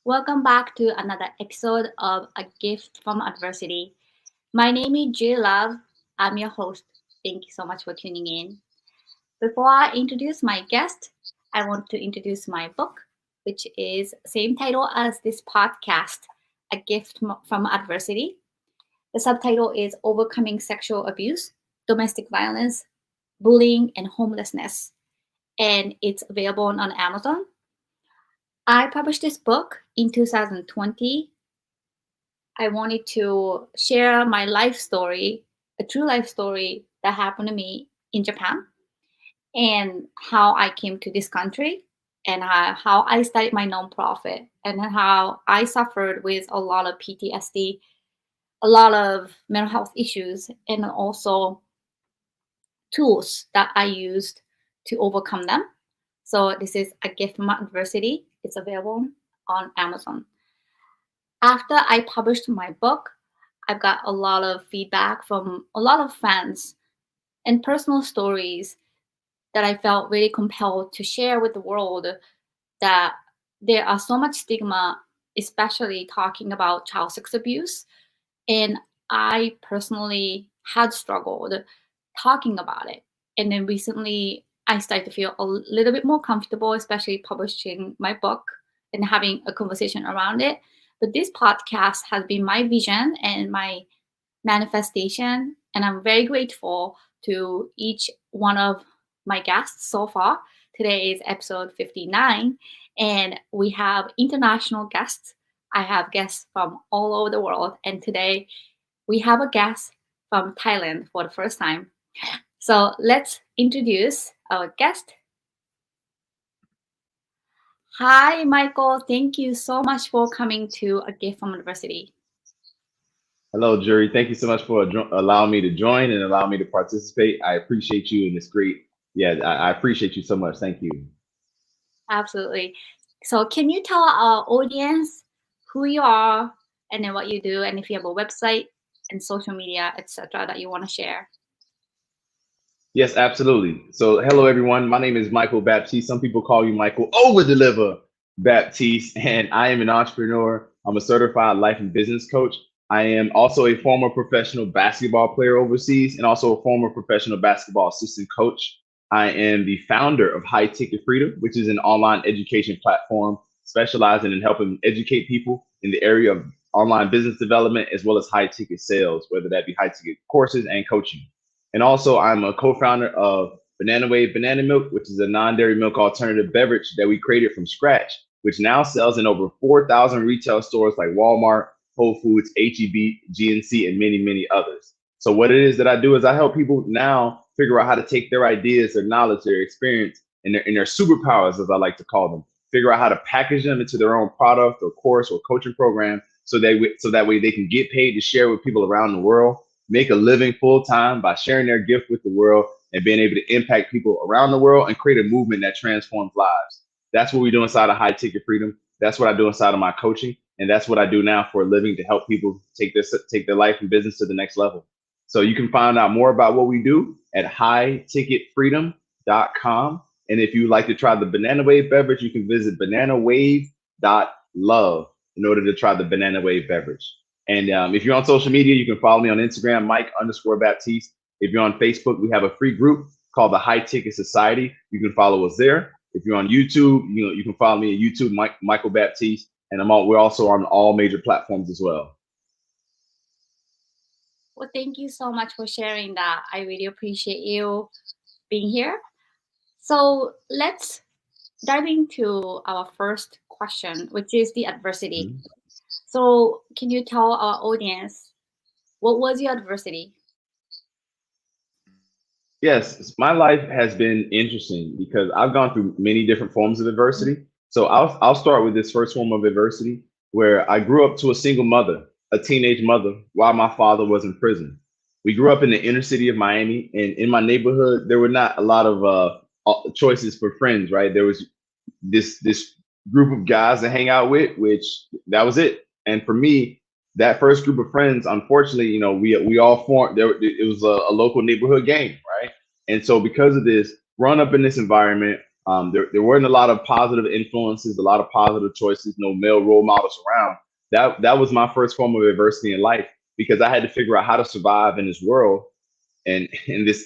Welcome back to another episode of A Gift from Adversity. My name is Juri. I'm your host. Thank you so much for tuning in. Before I introduce my guest, I want to introduce my book, which is same title as this podcast, A Gift from Adversity. The subtitle is Overcoming Sexual Abuse, Domestic Violence, Bullying, and Homelessness. And it's available on Amazon. I published this book in 2020. I wanted to share my life story, a true life story that happened to me in Japan, and how I came to this country, and how I started my nonprofit, and how I suffered with a lot of PTSD, a lot of mental health issues, and also tools that I used to overcome them. So this is A Gift from Adversity. It's available on Amazon. After I published my book, I've got a lot of feedback from a lot of fans and personal stories that I felt really compelled to share with the world, that there are so much stigma, especially talking about child sex abuse. And I personally had struggled talking about it. And then recently I started to feel a little bit more comfortable, especially publishing my book and having a conversation around it. But this podcast has been my vision and my manifestation. And I'm very grateful to each one of my guests so far. Today is episode 59, and we have international guests. I have guests from all over the world. And today we have a guest from Thailand for the first time. So let's introduce our guest. Hi, Michael. Thank you so much for coming to A Gift from Adversity. Hello, Juri. Thank you so much for allowing me to join and allow me to participate. I appreciate you, and it's great. Yeah, I appreciate you so much. Thank you. Absolutely. So can you tell our audience who you are and then what you do, and if you have a website and social media, etc., that you want to share? Yes, absolutely. So, hello, everyone. My name is Michael Baptiste. Some people call you Michael Over Deliver Baptiste, and I am an entrepreneur. I'm a certified life and business coach. I am also a former professional basketball player overseas and also a former professional basketball assistant coach. I am the founder of High Ticket Freedom, which is an online education platform specializing in helping educate people in the area of online business development as well as high ticket sales, whether that be high ticket courses and coaching. And also, I'm a co-founder of Banana Wave Banana Milk, which is a non-dairy milk alternative beverage that we created from scratch, which now sells in over 4,000 retail stores like Walmart, Whole Foods, HEB, GNC, and many, many others. So what it is that I do is I help people now figure out how to take their ideas, their knowledge, their experience, and their superpowers, as I like to call them, figure out how to package them into their own product or course or coaching program so that way they can get paid to share with people around the world, make a living full time by sharing their gift with the world and being able to impact people around the world and create a movement that transforms lives. That's what we do inside of High Ticket Freedom. That's what I do inside of my coaching. And that's what I do now for a living to help people take their life and business to the next level. So you can find out more about what we do at highticketfreedom.com. And if you'd like to try the Banana Wave beverage, you can visit bananawave.love in order to try the Banana Wave beverage. And if you're on social media, you can follow me on Instagram, Mike_Baptiste. If you're on Facebook, we have a free group called the High Ticket Society. You can follow us there. If you're on YouTube, you can follow me at YouTube, Michael Baptiste. And we're also on all major platforms as well. Well, thank you so much for sharing that. I really appreciate you being here. So let's dive into our first question, which is the adversity. Mm-hmm. So can you tell our audience, what was your adversity? Yes, my life has been interesting because I've gone through many different forms of adversity. So I'll start with this first form of adversity where I grew up to a single mother, a teenage mother, while my father was in prison. We grew up in the inner city of Miami, and in my neighborhood, there were not a lot of choices for friends, right? There was this group of guys to hang out with, which that was it. And for me, that first group of friends, unfortunately, we all formed there. It was a local neighborhood gang, right? And so because of this, growing up in this environment, There weren't a lot of positive influences, a lot of positive choices, no male role models around. That was my first form of adversity in life because I had to figure out how to survive in this world and in this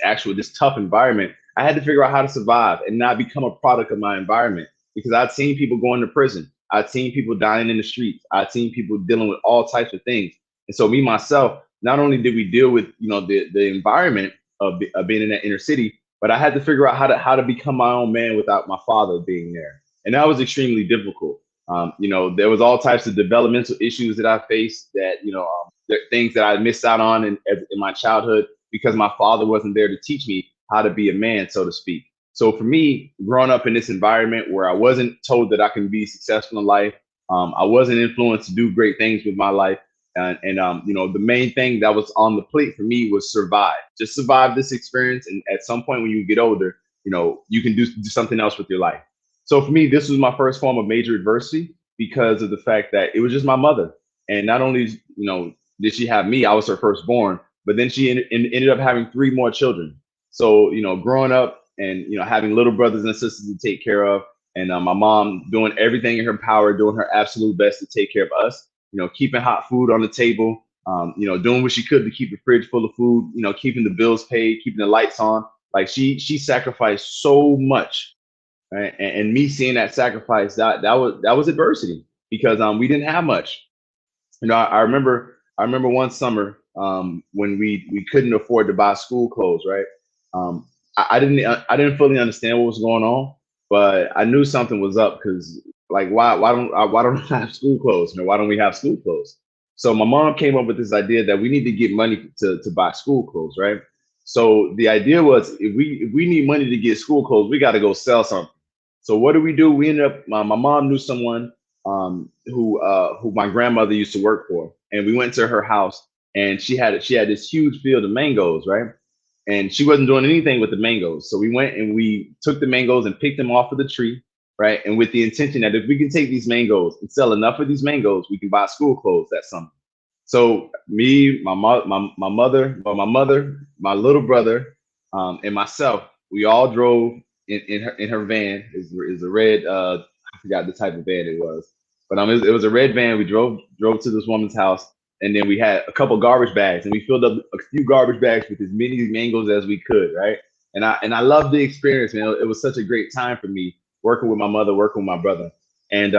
tough environment. I had to figure out how to survive and not become a product of my environment because I'd seen people going to prison. I'd seen people dying in the streets. I'd seen people dealing with all types of things. And so me myself, not only did we deal with the environment of being in that inner city, but I had to figure out how to become my own man without my father being there, and that was extremely difficult. There was all types of developmental issues that I faced that things that I missed out on in my childhood because my father wasn't there to teach me how to be a man, so to speak. So for me, growing up in this environment where I wasn't told that I can be successful in life, I wasn't influenced to do great things with my life. The main thing that was on the plate for me was survive, just survive this experience. And at some point when you get older, you can do something else with your life. So for me, this was my first form of major adversity because of the fact that it was just my mother. And not only, did she have me, I was her firstborn, but then she ended up having three more children. So, growing up and, having little brothers and sisters to take care of, and my mom doing everything in her power, doing her absolute best to take care of us, keeping hot food on the table, doing what she could to keep the fridge full of food, keeping the bills paid, keeping the lights on. Like she sacrificed so much, right? And me seeing that sacrifice, that was adversity because we didn't have much. I remember one summer when we couldn't afford to buy school clothes, right? Um, I didn't fully understand what was going on, but I knew something was up because like why don't I have school clothes? Why don't we have school clothes? So my mom came up with this idea that we need to get money to buy school clothes, right? So the idea was if we need money to get school clothes, we got to go sell something. So what do? We ended up my mom knew someone who my grandmother used to work for, and we went to her house, and she had this huge field of mangoes, right? And she wasn't doing anything with the mangoes. So we went and we took the mangoes and picked them off of the tree, right? And with the intention that if we can take these mangoes and sell enough of these mangoes, we can buy school clothes that summer. So me, my mother, my little brother, and myself, we all drove in her van. Is a red I forgot the type of van it was, but it was a red van. We drove to this woman's house, and then we had a couple garbage bags, and we filled up a few garbage bags with as many mangoes as we could, right? And I loved the experience, man. It was such a great time for me working with my mother, working with my brother, and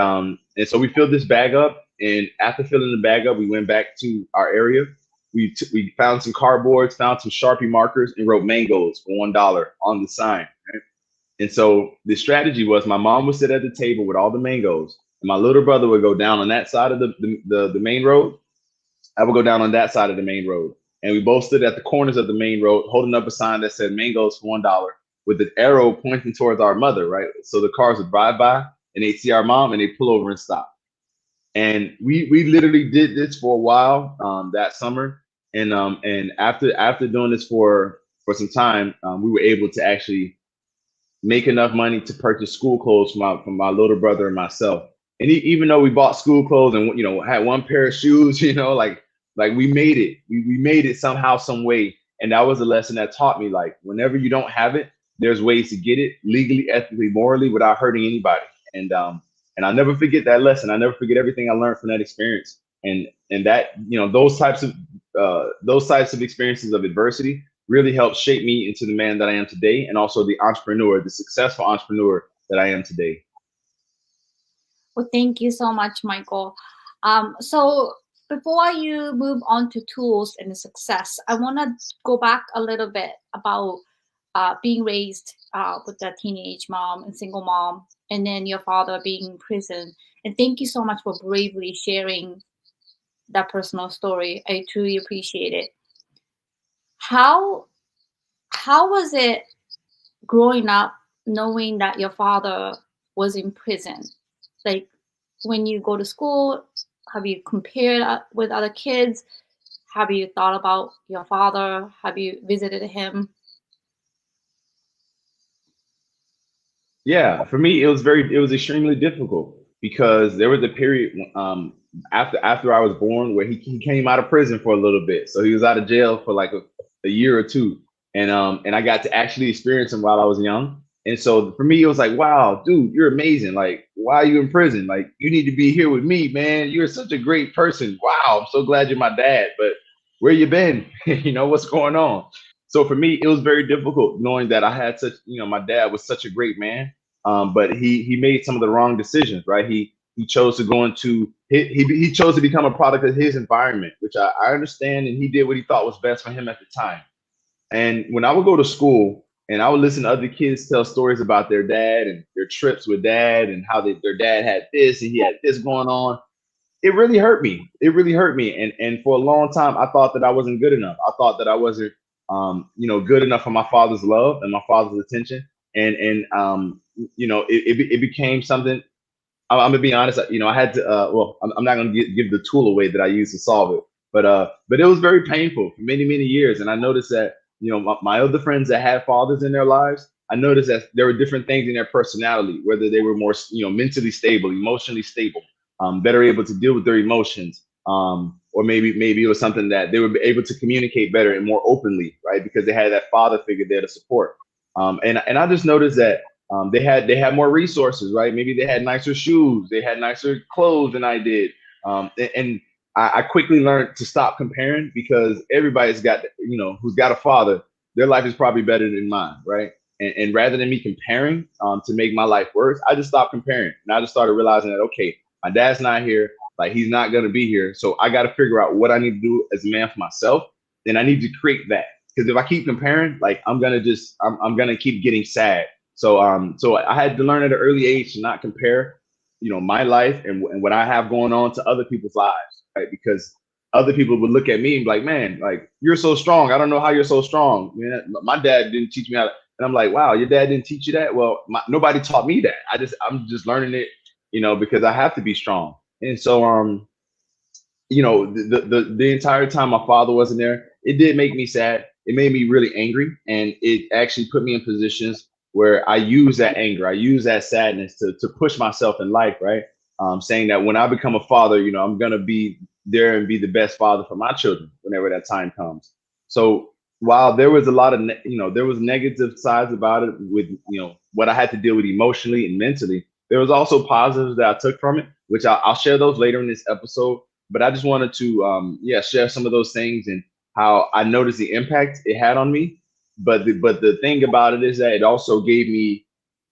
so we filled this bag up. And after filling the bag up, we went back to our area. We found some cardboards, found some Sharpie markers, and wrote mangoes for $1 on the sign. Right? And so the strategy was my mom would sit at the table with all the mangoes, and my little brother would go down on that side of the main road. I would go down on that side of the main road. And we both stood at the corners of the main road, holding up a sign that said mangoes for $1 with an arrow pointing towards our mother, right? So the cars would drive by and they'd see our mom and they'd pull over and stop. And we literally did this for a while that summer. And after doing this for some time, we were able to actually make enough money to purchase school clothes from my little brother and myself. And even though we bought school clothes and had one pair of shoes, like we made it. We made it somehow, some way. And that was a lesson that taught me like whenever you don't have it, there's ways to get it legally, ethically, morally without hurting anybody. And I'll never forget that lesson. I never forget everything I learned from that experience. And that those types of experiences of adversity really helped shape me into the man that I am today, and also the successful entrepreneur that I am today. Well, thank you so much, Michael. So before you move on to tools and success, I want to go back a little bit about being raised with a teenage mom and single mom, and then your father being in prison. And thank you so much for bravely sharing that personal story. I truly appreciate it. How how was it growing up knowing that your father was in prison? Like when you go to school, have you compared with other kids? Have you thought about your father? Have you visited him? Yeah, for me, it was extremely difficult because there was a period after I was born where he came out of prison for a little bit. So he was out of jail for like a year or two, and I got to actually experience him while I was young. And so for me, it was like, wow, dude, you're amazing. Like, why are you in prison? Like, you need to be here with me, man. You're such a great person. Wow, I'm so glad you're my dad. But where you been? What's going on? So for me, it was very difficult knowing that I had such, my dad was such a great man, but he made some of the wrong decisions, right? He chose to go into he chose to become a product of his environment, which I understand, and he did what he thought was best for him at the time. And when I would go to school and I would listen to other kids tell stories about their dad and their trips with dad and how their dad had this and he had this going on, it really hurt me. It really hurt me. And for a long time, I thought that I wasn't good enough. I thought that I wasn't, good enough for my father's love and my father's attention. It became something. I'm gonna be honest. I had to. I'm not gonna give the tool away that I used to solve it, but it was very painful for many many years. And I noticed that my other friends that had fathers in their lives, I noticed that there were different things in their personality, whether they were more mentally stable, emotionally stable, better able to deal with their emotions, or maybe it was something that they were able to communicate better and more openly, right? Because they had that father figure there to support. And I just noticed that they had more resources, right? Maybe they had nicer shoes, they had nicer clothes than I did, and I quickly learned to stop comparing because everybody's got who's got a father, their life is probably better than mine, right? And rather than me comparing to make my life worse, I just stopped comparing, and I just started realizing that okay, my dad's not here, like he's not gonna be here, so I got to figure out what I need to do as a man for myself, and I need to create that because if I keep comparing, like I'm gonna keep getting sad. So I had to learn at an early age to not compare, my life and what I have going on to other people's lives, right? Because other people would look at me and be like, man, like you're so strong. I don't know how you're so strong. Man, my dad didn't teach me how to, and I'm like, wow, your dad didn't teach you that? Well, nobody taught me that. I'm just learning it, because I have to be strong. And so, the entire time my father wasn't there, it did make me sad. It made me really angry, and it actually put me in positions where I use that anger, I use that sadness to push myself in life, right? Saying that when I become a father, I'm gonna be there and be the best father for my children whenever that time comes. So while there was a lot of there was negative sides about it with what I had to deal with emotionally and mentally, there was also positives that I took from it, which I'll share those later in this episode. But I just wanted to share some of those things and how I noticed the impact it had on me. But the thing about it is that it also gave me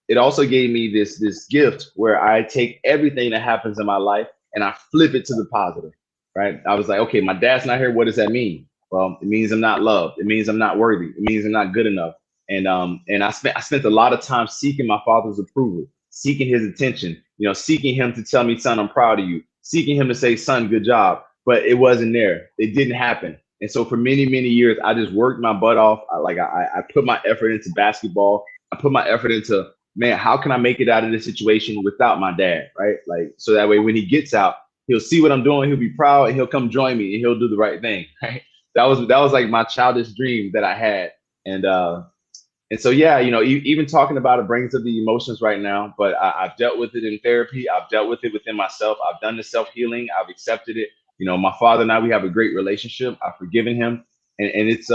this gift where I take everything that happens in my life and I flip it to the positive, right? I was like, okay, my dad's not here. What does that mean? Well, it means I'm not loved. It means I'm not worthy. It means I'm not good enough. And I spent a lot of time seeking my father's approval, seeking his attention, seeking him to tell me, son, I'm proud of you, seeking him to say, son, good job. But it wasn't there. It didn't happen. And so for many, many years, I just worked my butt off. I put my effort into basketball. I put my effort into, man, how can I make it out of this situation without my dad, right? Like, so that way when he gets out, he'll see what I'm doing, he'll be proud, and he'll come join me, and he'll do the right thing, right? That was like my childish dream that I had, and so yeah, even talking about it brings up the emotions right now. But I've dealt with it in therapy. I've dealt with it within myself. I've done the self healing. I've accepted it. My father and I, we have a great relationship. I've forgiven him, and it's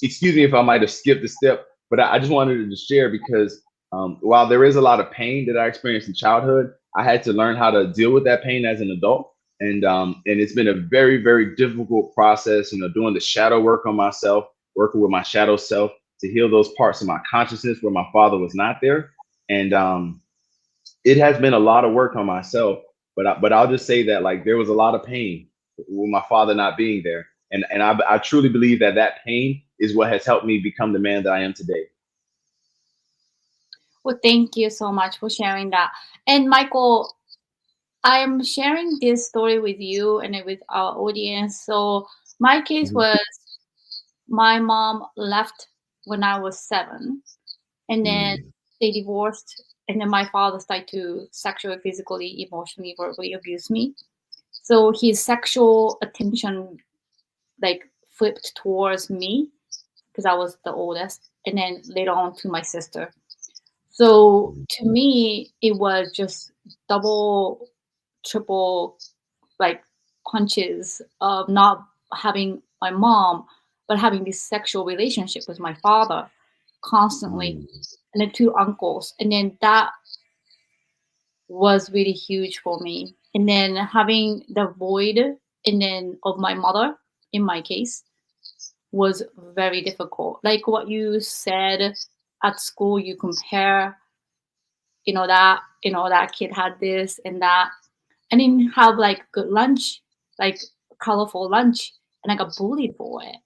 excuse me if I might have skipped a step, but I just wanted to share because while there is a lot of pain that I experienced in childhood, I had to learn how to deal with that pain as an adult. And it's been a very, very difficult process, doing the shadow work on myself, working with my shadow self to heal those parts of my consciousness where my father was not there. And it has been a lot of work on myself, but I'll just say that like there was a lot of pain with my father not being there, and I truly believe that pain is what has helped me become the man that I am today. Well, thank you so much for sharing that. And Michael, I'm sharing this story with you and with our audience. So my case Mhm. was my mom left when I was 7, and then Mm, they divorced, and then my father started to sexually, physically, emotionally, verbally abuse me. So his sexual attention like flipped towards me because I was the oldest, and then later on to my sister. So mm, to me, it was just double, triple, like punches of not having my mom, but having this sexual relationship with my father constantly. mm, and then two uncles, and then that was really huge for me. And then having the void, and then of my mother, in my case, was very difficult. Like what you said, at school, you compare, that kid had this and that, and then have like good lunch, like colorful lunch, and I got bullied for it.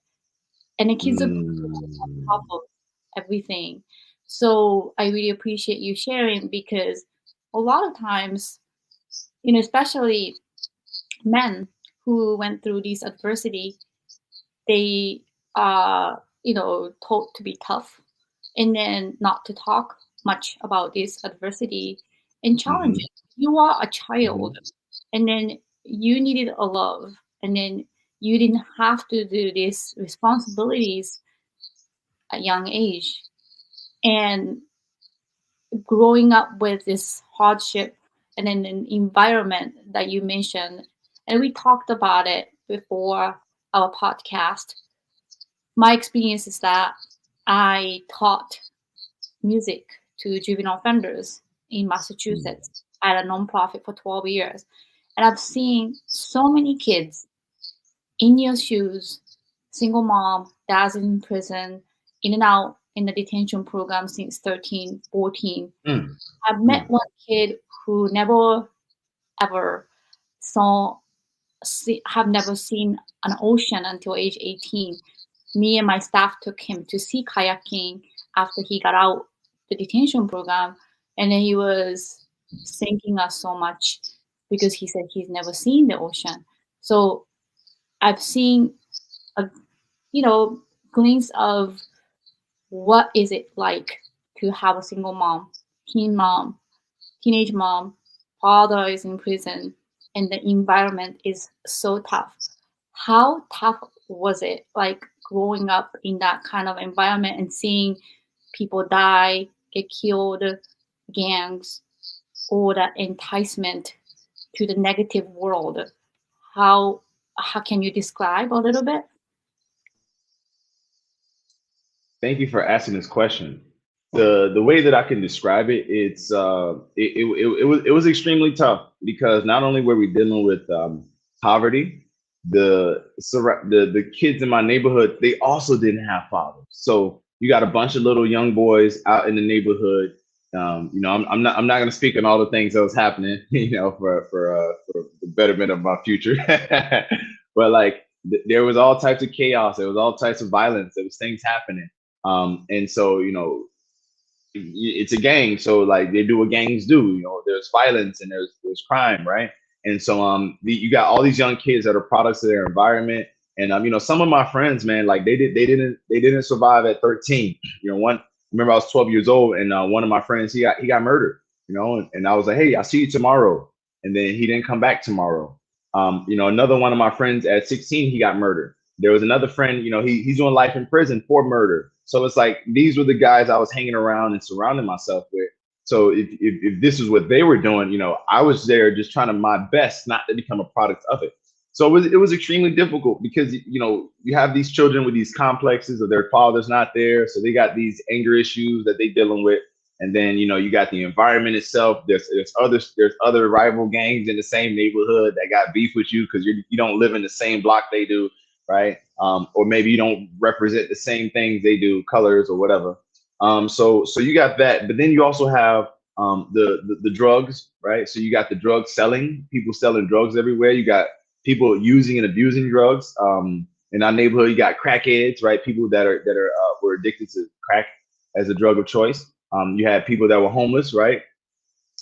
And the kids are on top Mm. of everything. So I really appreciate you sharing, because a lot of times, especially men who went through this adversity, they are, taught to be tough, and then not to talk much about this adversity and Hmm. challenges. You are a child, Hmm. and then you needed a love, and then you didn't have to do these responsibilities at young age. And growing up with this hardship, and then an environment that you mentioned, and we talked about it before our podcast. My experience is that I taught music to juvenile offenders in Massachusetts at a nonprofit for 12 years. And I've seen so many kids in your shoes, single mom, dad's in prison, in and out in the detention program since 13, 14. Mm. I've met Mm. one kid who never ever saw, have never seen an ocean until age 18. Me and my staff took him to sea kayaking after he got out the detention program, and then he was thanking us so much because he said he's never seen the ocean. So I've seen a, you know glimpse of what is it like to have a single mom, teen mom, teenage mom, father is in prison, and the environment is so tough. How tough was it, like growing up in that kind of environment and seeing people die, get killed, gangs, or that enticement to the negative world? How how can you describe a little bit? Thank you for asking this question. The way that I can describe it, it was extremely tough because not only were we dealing with poverty, the kids in my neighborhood, they also didn't have fathers. So you got a bunch of little young boys out in the neighborhood. I'm not going to speak on all the things that was happening, for the betterment of my future, but like there was all types of chaos, there was all types of violence, there was things happening. And so, it's a gang, so like they do what gangs do. There's violence and there's crime, right? And so you got all these young kids that are products of their environment. And some of my friends, man, like they didn't survive at 13. One, remember, I was 12 years old, and one of my friends, he got murdered. And I was like, hey, I'll see you tomorrow. And then he didn't come back tomorrow. Another one of my friends at 16, he got murdered. There was another friend, he's doing life in prison for murder. So it's like these were the guys I was hanging around and surrounding myself with. So if this is what they were doing, I was there just trying to my best not to become a product of it. So it was extremely difficult because you have these children with these complexes of their father's not there, so they got these anger issues that they dealing with, and then you got the environment itself. There's other rival gangs in the same neighborhood that got beef with you because you don't live in the same block they do, right? Or maybe you don't represent the same things they do, colors or whatever. So you got that, but then you also have the drugs, right? So you got the drug selling, people selling drugs everywhere. You got people using and abusing drugs. In our neighborhood, you got crackheads, right? People that were addicted to crack as a drug of choice. You had people that were homeless, right?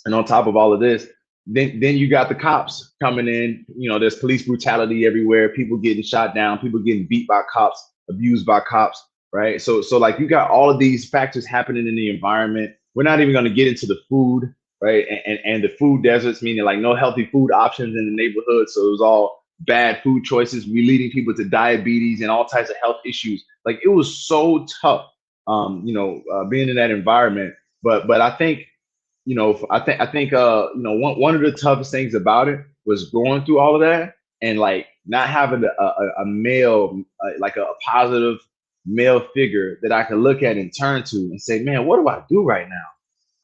And on top of all of this, then you got the cops coming in. There's police brutality everywhere. People getting shot down. People getting beat by cops, abused by cops. Right. So like you got all of these factors happening in the environment. We're not even going to get into the food, right? And the food deserts, meaning like no healthy food options in the neighborhood. So it was all bad food choices, we leading people to diabetes and all types of health issues. Like it was so tough, being in that environment. But I think one of the toughest things about it was going through all of that and like not having a male, like a positive male figure that I could look at and turn to and say, man, what do I do right now?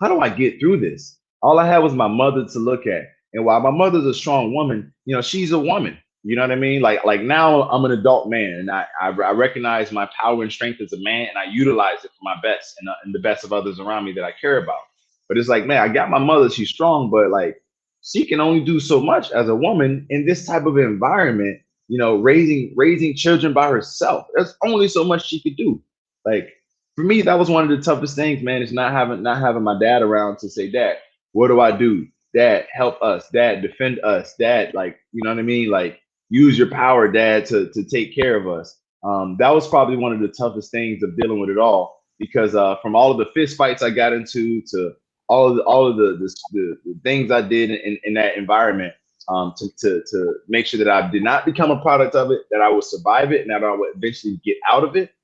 How do I get through this? All I had was my mother to look at. And while my mother's a strong woman, she's a woman. You know what I mean? Like now I'm an adult man, and I recognize my power and strength as a man, and I utilize it for my best and the best of others around me that I care about. But it's like, man, I got my mother, she's strong, but like she can only do so much as a woman in this type of environment, raising children by herself. There's only so much she could do. Like for me, that was one of the toughest things, man, is not having my dad around to say, Dad, what do I do? Dad, help us. Dad, defend us. Dad, like, you know what I mean? Like, use your power, Dad, to take care of us. That was probably one of the toughest things of dealing with it all, because from all of the fist fights I got into to all of the things I did in that environment, to make sure that I did not become a product of it, that I would survive it, and that I would eventually get out of it.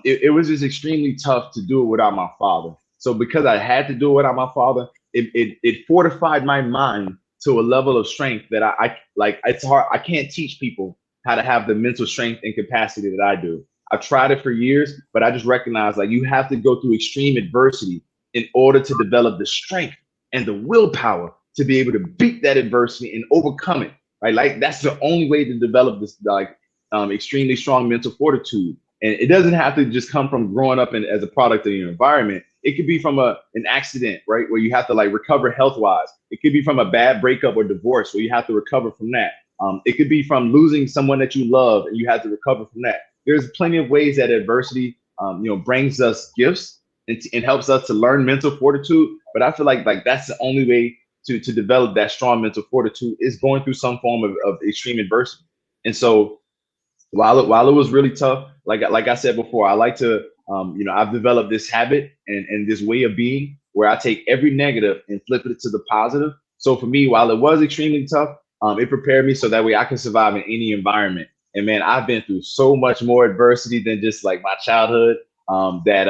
It was just extremely tough to do it without my father. So because I had to do it without my father, it fortified my mind to a level of strength that I like. It's hard. I can't teach people how to have the mental strength and capacity that I do. I've tried it for years, but I just recognize like you have to go through extreme adversity in order to develop the strength and the willpower to be able to beat that adversity and overcome it. Right? Like that's the only way to develop this extremely strong mental fortitude. And it doesn't have to just come from growing up as a product of your environment. It could be from an accident, right, where you have to like recover health wise. It could be from a bad breakup or divorce where you have to recover from that. It could be from losing someone that you love and you have to recover from that. There's plenty of ways that adversity, brings us gifts and helps us to learn mental fortitude. But I feel like that's the only way to develop that strong mental fortitude is going through some form of extreme adversity. And so while it was really tough, like I said before, I like to I've developed this habit and this way of being where I take every negative and flip it to the positive. So for me, while it was extremely tough, it prepared me so that way I can survive in any environment. And man, I've been through so much more adversity than just like my childhood. But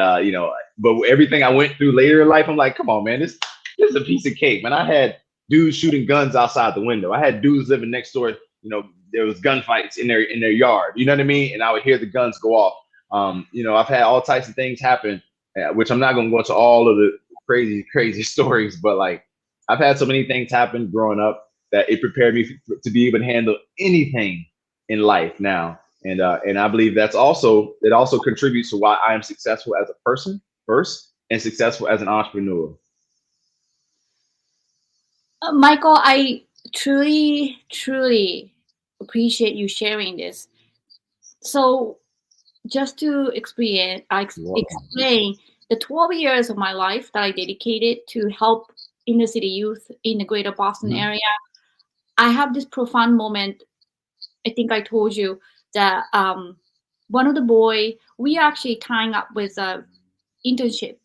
everything I went through later in life, I'm like, come on, man, this is a piece of cake, man. I had dudes shooting guns outside the window. I had dudes living next door. There was gunfights in their yard. You know what I mean? And I would hear the guns go off. I've had all types of things happen, which I'm not going to go into all of the crazy stories, but like I've had so many things happen growing up that it prepared me to be able to handle anything in life now. And I believe it also contributes to why I am successful as a person first and successful as an entrepreneur. Michael, I truly appreciate you sharing this. So just to explain the 12 years of my life that I dedicated to help inner city youth in the greater Boston Mhm. area, I have this profound moment. I think I told you that one of the boy, we are actually tying up with a internship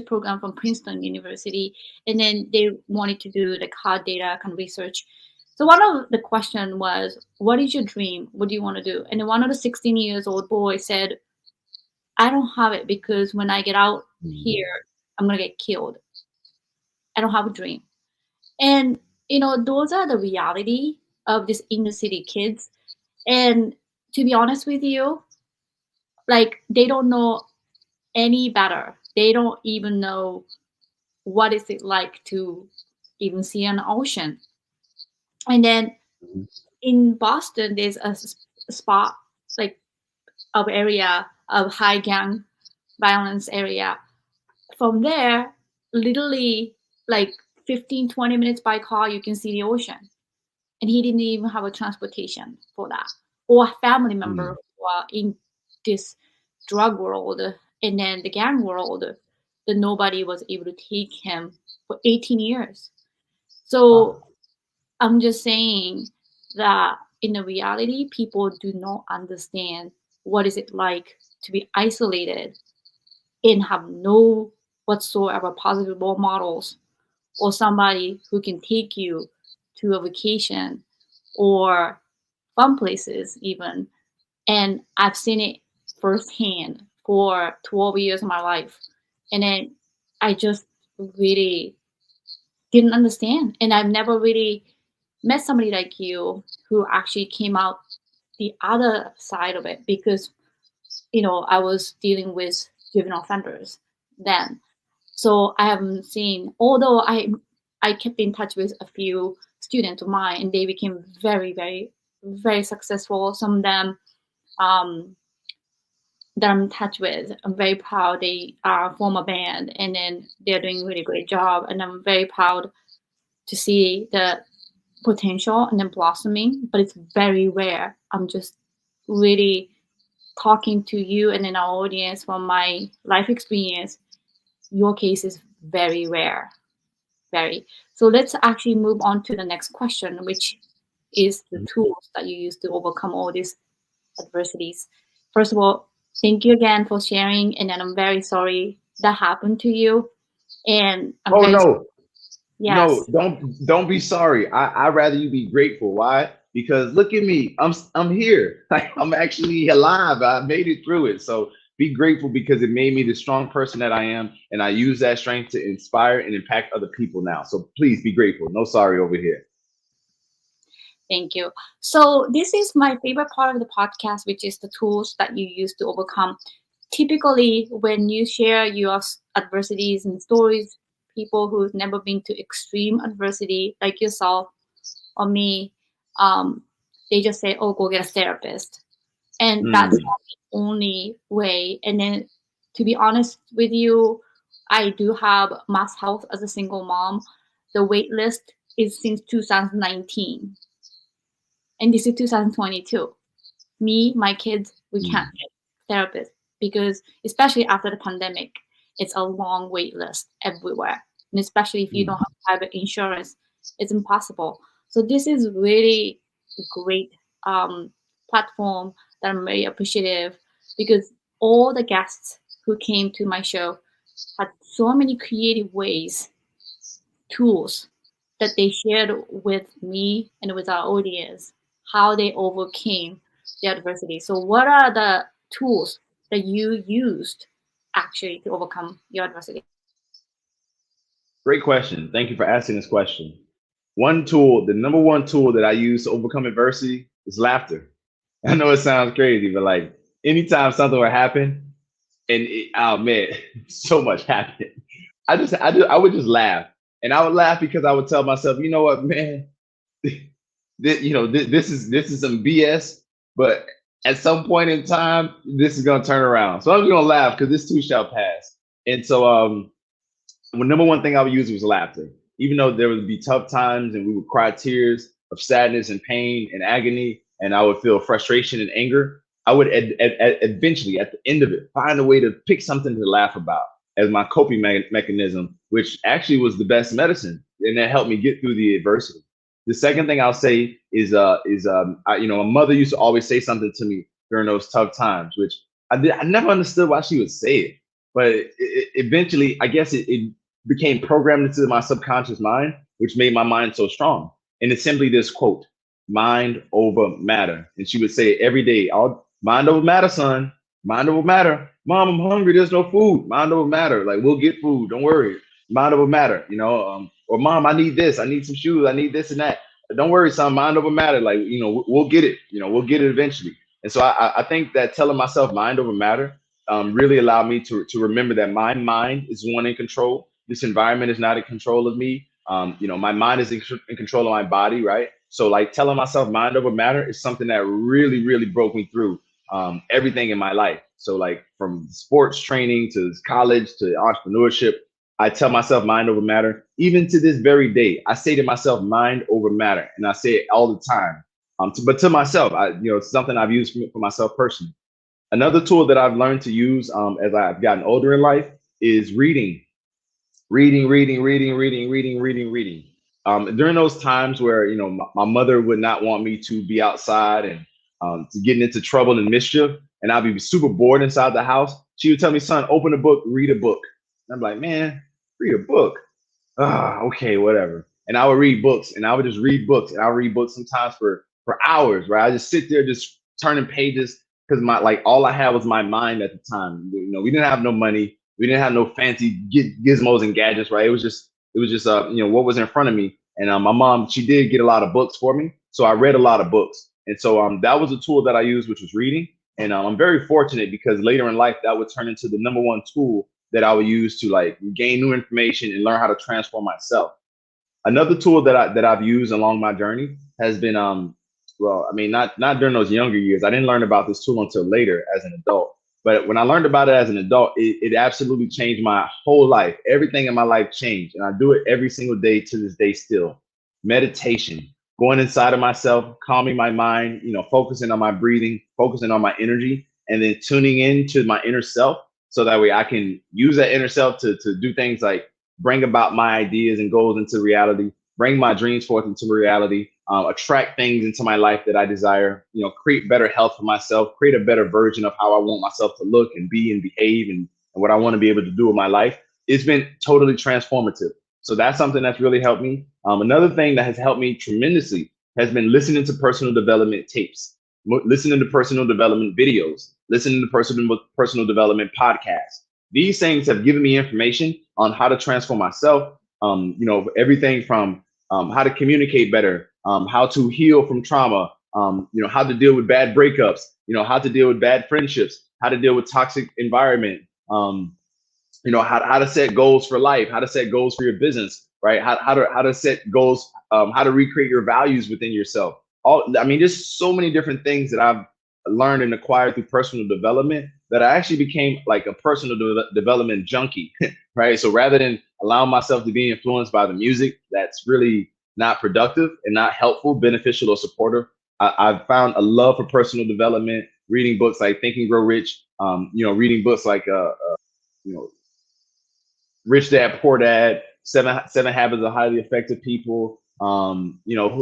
program from Princeton University, and then they wanted to do like hard data kind of research. So one of the question was, what is your dream? What do you want to do? And then one of the 16 years old boy said, I don't have it because when I get out Mhm. here, I'm gonna get killed. I don't have a dream. And those are the reality of these inner city kids. And to be honest with you, like they don't know any better. They don't even know what is it like to even see an ocean. And then Mhm. in Boston, there's a spot like of area of high gang violence area. From there, literally like 15, 20 minutes by car, you can see the ocean. And he didn't even have a transportation for that. Or a family member Mhm. who are in this drug world and then the gang world that nobody was able to take him for 18 years. So Wow. I'm just saying that in the reality, people do not understand what is it like to be isolated and have no whatsoever positive role models or somebody who can take you to a vacation or fun places even. And I've seen it firsthand for 12 years of my life. And then I just really didn't understand. And I've never really met somebody like you who actually came out the other side of it, because I was dealing with juvenile offenders then. So I haven't seen, although I kept in touch with a few students of mine, and they became very, very, very successful. Some of them that I'm in touch with, I'm very proud. They form a band, and then they're doing a really great job. And I'm very proud to see the potential and then blossoming, but it's very rare. I'm just really talking to you and in our audience from my life experience. Your case is very rare, very. So let's actually move on to the next question, which is the tools that you use to overcome all these adversities. First of all, thank you again for sharing, and then I'm very sorry that happened to you, and I'm Oh very no, no, yes. don't be sorry. I rather you be grateful. Why? Because look at me. I'm here. Like, I'm actually alive. I made it through it. So be grateful because it made me the strong person that I am, and I use that strength to inspire and impact other people now. So please be grateful. No sorry over here. Thank you. So this is my favorite part of the podcast, which is the tools that you use to overcome. Typically, when you share your adversities and stories, people who've never been to extreme adversity, like yourself or me, um, they just say, "Oh, go get a therapist," and that's Mm. not the only way. And then, to be honest with you, I do have mass health as a single mom. The wait list is since 2019, and this is 2022. Me, my kids, we can't Mm. get therapists because, especially after the pandemic, it's a long wait list everywhere. And especially if you don't Mm. have private insurance, it's impossible. So this is really a great platform that I'm very appreciative, because all the guests who came to my show had so many creative ways, tools that they shared with me and with our audience, how they overcame the adversity. So, what are the tools that you used actually to overcome your adversity? Great question. Thank you for asking this question. One tool, the number one tool that I use to overcome adversity is laughter. I know it sounds crazy, but like anytime something would happen, and oh man, so much happened. I would just laugh, and I would laugh because I would tell myself, you know what, man, this is some BS, but at some point in time, this is gonna turn around. So I'm just gonna laugh because this too shall pass. And so the number one thing I would use was laughter. Even though there would be tough times and we would cry tears of sadness and pain and agony, and I would feel frustration and anger, I would eventually, at the end of it, find a way to pick something to laugh about as my coping mechanism, which actually was the best medicine, and that helped me get through the adversity. The second thing I'll say is, my mother used to always say something to me during those tough times, which I never understood why she would say it, but eventually, I guess it became programmed into my subconscious mind, which made my mind so strong. And it's simply this quote: mind over matter. And she would say it every day: "All mind over matter, son. Mind over matter. Mom, I'm hungry. There's no food. Mind over matter. Like, we'll get food. Don't worry. Mind over matter. Or mom, I need this. I need some shoes. I need this and that. Don't worry, son. Mind over matter. Like, we'll get it. We'll get it eventually." And so I think that telling myself mind over matter really allowed me to remember that my mind is the one in control. This environment is not in control of me. My mind is in control of my body, right? So, like, telling myself mind over matter is something that really, really broke me through everything in my life. So, like, from sports training to college to entrepreneurship, I tell myself mind over matter. Even to this very day, I say to myself mind over matter, and I say it all the time. But to myself, it's something I've used for myself personally. Another tool that I've learned to use as I've gotten older in life is reading, reading. During those times where my mother would not want me to be outside and to getting into trouble and mischief, and I'd be super bored inside the house, she would tell me, "Son, open a book, read a book." And I'm like, "Man, read a book? Okay, whatever." And I would read books, and I would just read books, and I would read books sometimes for hours, right? I just sit there just turning pages because my like all I had was my mind at the time. We didn't have no money, we didn't have no fancy gizmos and gadgets, right? It was just what was in front of me. And my mom, she did get a lot of books for me, so I read a lot of books, and so that was a tool that I used, which was reading. And I'm very fortunate because later in life, that would turn into the number one tool that I would use to like gain new information and learn how to transform myself. Another tool that I've used along my journey has been well, I mean, not during those younger years. I didn't learn about this tool until later as an adult. But when I learned about it as an adult, it absolutely changed my whole life. Everything in my life changed. And I do it every single day to this day still. Meditation, going inside of myself, calming my mind, focusing on my breathing, focusing on my energy, and then tuning into my inner self so that way I can use that inner self to do things like bring about my ideas and goals into reality, bring my dreams forth into reality, attract things into my life that I desire, create better health for myself, create a better version of how I want myself to look and be and behave and what I want to be able to do with my life. It's been totally transformative. So that's something that's really helped me. Another thing that has helped me tremendously has been listening to personal development tapes, listening to personal development videos, listening to personal development podcasts. These things have given me information on how to transform myself. Everything from how to communicate better, how to heal from trauma, how to deal with bad breakups, how to deal with bad friendships, how to deal with toxic environment, how to set goals for life, how to set goals for your business, right? How to set goals, how to recreate your values within yourself. I mean, there's so many different things that I've learned and acquired through personal development that I actually became like a personal development junkie, right? So rather than allowing myself to be influenced by the music that's really not productive and not helpful, beneficial, or supportive, I've found a love for personal development, reading books like Think and Grow Rich, reading books like you know, Rich Dad Poor Dad, Seven Habits of Highly Effective People.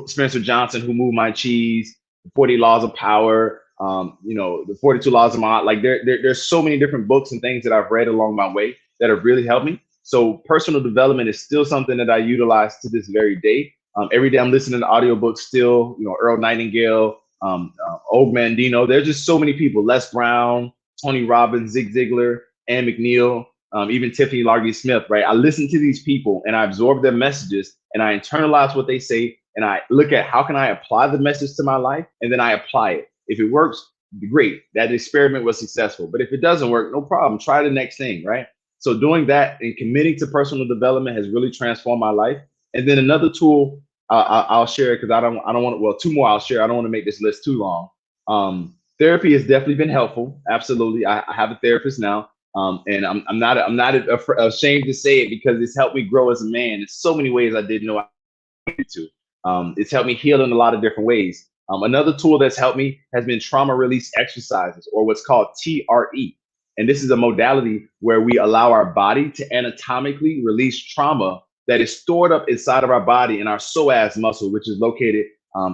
Spencer Johnson, Who Moved My Cheese, the 40 Laws of Power. The 42 Laws of My Like. There's so many different books and things that I've read along my way that have really helped me. So personal development is still something that I utilize to this very day. Every day I'm listening to audiobooks still. Earl Nightingale, Og Mandino. There's just so many people. Les Brown, Tony Robbins, Zig Ziglar, Ann McNeil, even Tiffany Largie Smith, right? I listen to these people and I absorb their messages and I internalize what they say and I look at how can I apply the message to my life, and then I apply it. If it works, great. That experiment was successful. But if it doesn't work, no problem. Try the next thing, right? So doing that and committing to personal development has really transformed my life. And then another tool I'll share, because I don't want to. Well, two more I'll share. I don't want to make this list too long. Therapy has definitely been helpful. Absolutely, I have a therapist now. And I'm not ashamed to say it because it's helped me grow as a man in so many ways I didn't know I needed to. It's helped me heal in a lot of different ways. Another tool that's helped me has been trauma release exercises, or what's called TRE. And this is a modality where we allow our body to anatomically release trauma that is stored up inside of our body in our psoas muscle, which is located.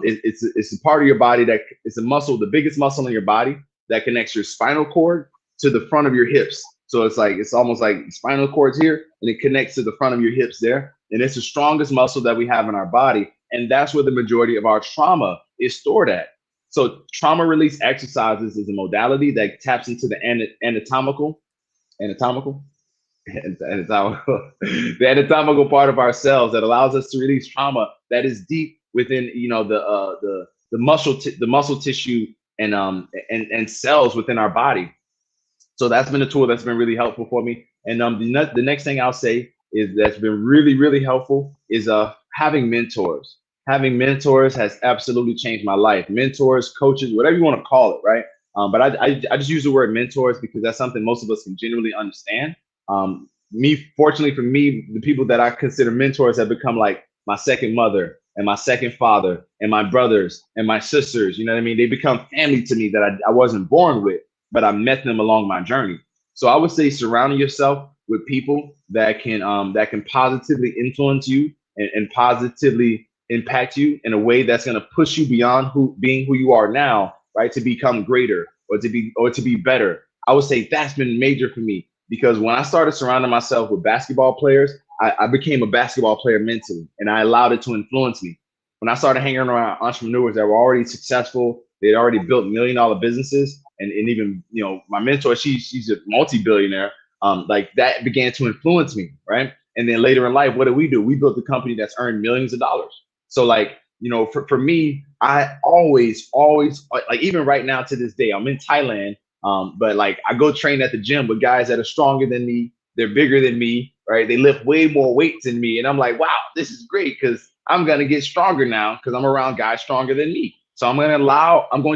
It's a part of your body that it's a muscle, the biggest muscle in your body that connects your spinal cord to the front of your hips. So it's almost like spinal cords here, and it connects to the front of your hips there. And it's the strongest muscle that we have in our body. And that's where the majority of our trauma is stored at. So trauma release exercises is a modality that taps into the anatomical, anatomical, the anatomical part of ourselves that allows us to release trauma that is deep within, the muscle tissue and cells within our body. So that's been a tool that's been really helpful for me. And the next thing I'll say is that's been really, really helpful is having mentors. Having mentors has absolutely changed my life. Mentors, coaches, whatever you want to call it, right? But I just use the word mentors because that's something most of us can genuinely understand. Fortunately for me, the people that I consider mentors have become like my second mother and my second father and my brothers and my sisters. You know what I mean? They become family to me that I wasn't born with, but I met them along my journey. So I would say surrounding yourself with people that can positively influence you and positively impact you in a way that's going to push you beyond being who you are now, right? To become greater or to be better. I would say that's been major for me because when I started surrounding myself with basketball players, I became a basketball player mentally, and I allowed it to influence me. When I started hanging around entrepreneurs that were already successful, they'd already built $1 million businesses, and even my mentor, she's a multi-billionaire. Like that began to influence me, right? And then later in life, what did? We built a company that's earned millions of dollars. So like for me, I always like even right now to this day, I'm in Thailand. But like I go train at the gym with guys that are stronger than me. They're bigger than me, right? They lift way more weights than me. And I'm like, wow, this is great because I'm gonna get stronger now because I'm around guys stronger than me. So I'm going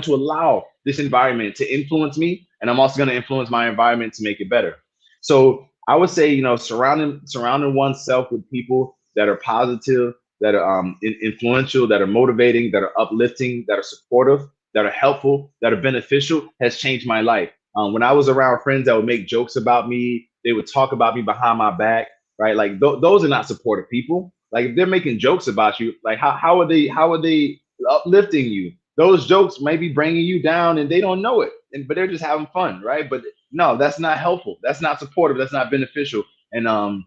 to allow this environment to influence me, and I'm also going to influence my environment to make it better. So I would say, surrounding oneself with people that are positive, that are influential, that are motivating, that are uplifting, that are supportive, that are helpful, that are beneficial has changed my life. When I was around friends that would make jokes about me, they would talk about me behind my back, right? Like those are not supportive people. Like if they're making jokes about you, like how are they uplifting you? Those jokes may be bringing you down and they don't know it, but they're just having fun, right? But no, that's not helpful. That's not supportive. That's not beneficial. And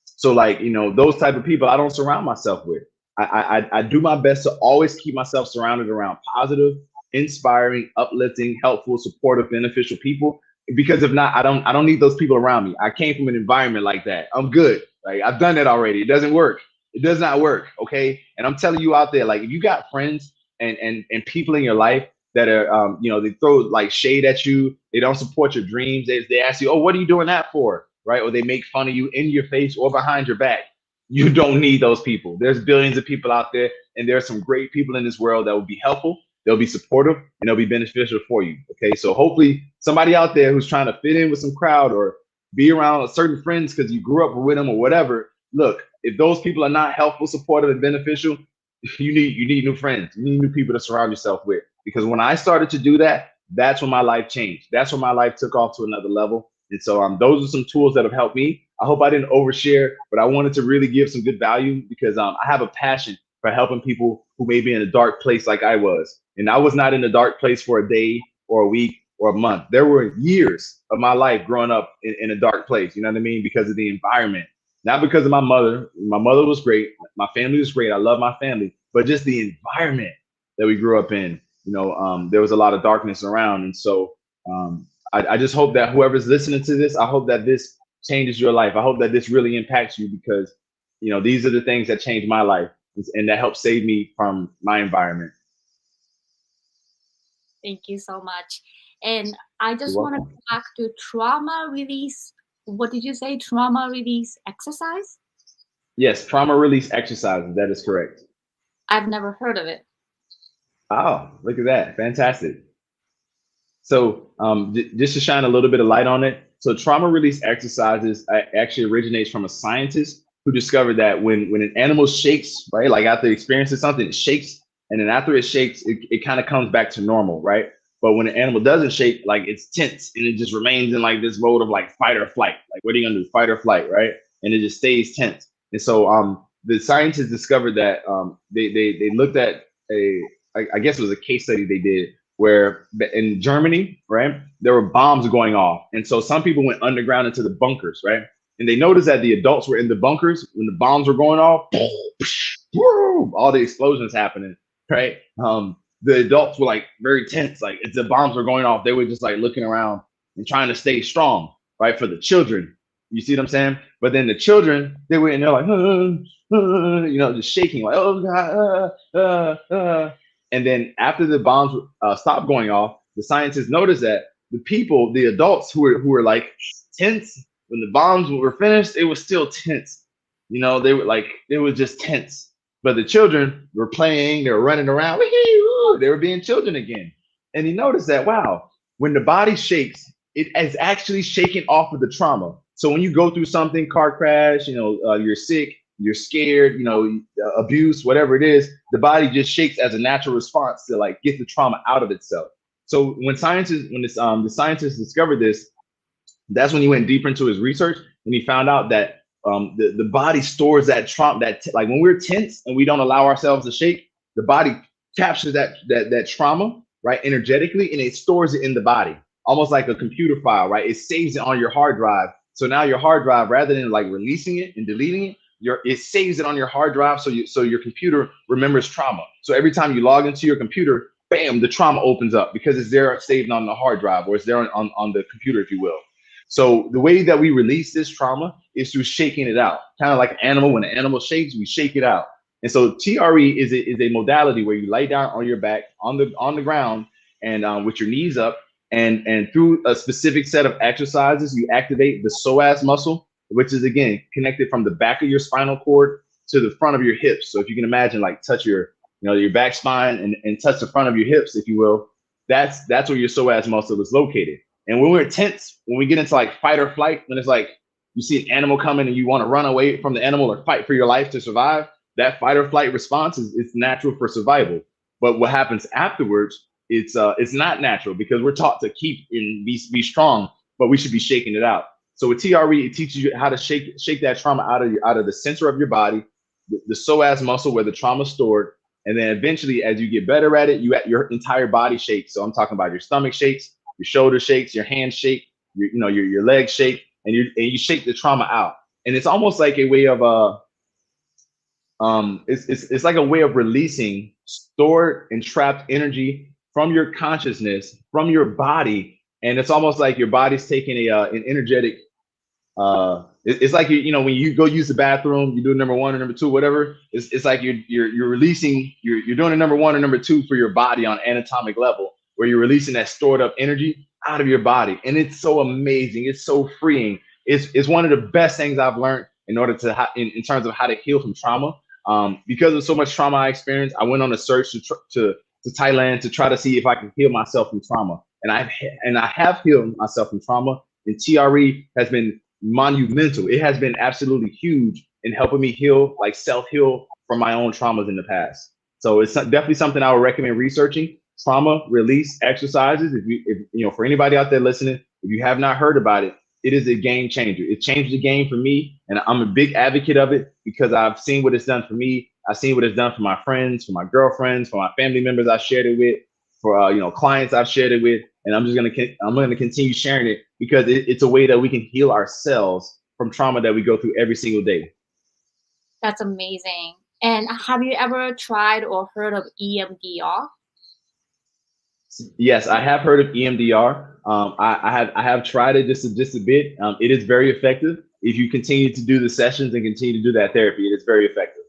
so like, those type of people I don't surround myself with. I do my best to always keep myself surrounded around positive, inspiring, uplifting, helpful, supportive, beneficial people. Because if not, I don't need those people around me. I came from an environment like that. I'm good. Like I've done that already. It doesn't work. It does not work. Okay. And I'm telling you out there, like if you got friends and people in your life that are they throw like shade at you, they don't support your dreams, they ask you, oh, what are you doing that for? Right? Or they make fun of you in your face or behind your back. You don't need those people. There's billions of people out there, and there are some great people in this world that will be helpful, they'll be supportive, and they'll be beneficial for you. Okay. So hopefully somebody out there who's trying to fit in with some crowd or be around certain friends because you grew up with them or whatever, look, if those people are not helpful, supportive, and beneficial, you need new friends. You need new people to surround yourself with. Because when I started to do that, that's when my life changed. That's when my life took off to another level. And so those are some tools that have helped me. I hope I didn't overshare, but I wanted to really give some good value because I have a passion for helping people who may be in a dark place like I was. And I was not in a dark place for a day or a week or a month. There were years of my life growing up in a dark place, you know what I mean? Because of the environment, not because of my mother. My mother was great. My family was great. I love my family, but just the environment that we grew up in, there was a lot of darkness around. And so I just hope that whoever's listening to this, I hope that this changes your life. I hope that this really impacts you because, these are the things that changed my life and that helped save me from my environment. Thank you so much. And I You're just want to welcome. go back to trauma release. What did you say? Trauma release exercise? Yes, trauma release exercises. That is correct. I've never heard of it. Oh, look at that. Fantastic. So just to shine a little bit of light on it, so trauma release exercises actually originates from a scientist who discovered that when an animal shakes, right, like after experiencing something, it shakes, and then after it shakes, it kind of comes back to normal, right? But when an animal doesn't shake, like it's tense and it just remains in like this mode of like fight or flight. Like what are you gonna do? Fight or flight, right? And it just stays tense. And so the scientists discovered that they looked at I guess it was a case study they did where in Germany, right, there were bombs going off. And so some people went underground into the bunkers, right? And they noticed that the adults were in the bunkers when the bombs were going off, all the explosions happening, right? The adults were like very tense, like if the bombs were going off, they were just like looking around and trying to stay strong, right? For the children, you see what I'm saying? But then the children, they were in there like, just shaking, like, oh God, and then after the bombs stopped going off, the scientists noticed that the adults who were like tense when the bombs were finished, it was still tense. They were like it was just tense. But the children were playing, they were running around, they were being children again. And he noticed that wow, when the body shakes, it is actually shaking off of the trauma. So when you go through something, car crash, you're sick, you're scared, abuse, whatever it is, the body just shakes as a natural response to like get the trauma out of itself. So the scientists discovered this, that's when he went deeper into his research and he found out that the body stores that trauma, like when we're tense and we don't allow ourselves to shake, the body captures that trauma, right, energetically, and it stores it in the body, almost like a computer file, right? It saves it on your hard drive. So now your hard drive, rather than like releasing it and deleting it, it saves it on your hard drive, so your computer remembers trauma. So every time you log into your computer, bam, the trauma opens up because it's there saved on the hard drive, or it's there on the computer, if you will. So the way that we release this trauma is through shaking it out, kind of like an animal. When an animal shakes, we shake it out. And so TRE is a modality where you lay down on your back on the ground and with your knees up, and through a specific set of exercises, you activate the psoas muscle, which is again connected from the back of your spinal cord to the front of your hips. So if you can imagine, like touch your your back spine and touch the front of your hips, if you will, that's where your psoas muscle is located. And when we're tense, when we get into like fight or flight, when it's like you see an animal coming and you want to run away from the animal or fight for your life to survive, that fight or flight response is natural for survival. But what happens afterwards, it's not natural because we're taught to keep and be strong, but we should be shaking it out. So with TRE, it teaches you how to shake that trauma out of the center of your body, the psoas muscle where the trauma is stored, and then eventually, as you get better at it, your entire body shakes. So I'm talking about your stomach shakes, your shoulder shakes, your hands shake, your legs shake, and you shake the trauma out. And it's almost like a way of it's like a way of releasing stored and trapped energy from your consciousness, from your body, and it's almost like your body's taking an energetic it's like when you go use the bathroom, you do number one or number two, whatever. It's like you're releasing, you're doing a number one or number two for your body on anatomic level, where you're releasing that stored up energy out of your body, and it's so amazing. It's so freeing. It's one of the best things I've learned in order to in terms of how to heal from trauma. Because of so much trauma I experienced, I went on a search to Thailand to try to see if I can heal myself from trauma, and I have healed myself from trauma. And TRE has been monumental. It has been absolutely huge in helping me heal, like self-heal from my own traumas in the past. So it's definitely something I would recommend researching. Trauma release exercises. If for anybody out there listening, if you have not heard about it, it is a game changer. It changed the game for me, and I'm a big advocate of it because I've seen what it's done for me. I've seen what it's done for my friends, for my girlfriends, for my family members I shared it with, for clients I've shared it with, and I'm gonna continue sharing it because it's a way that we can heal ourselves from trauma that we go through every single day. That's amazing. And have you ever tried or heard of EMDR? Yes, I have heard of EMDR. I have tried it just a bit. It is very effective if you continue to do the sessions and continue to do that therapy. It is very effective.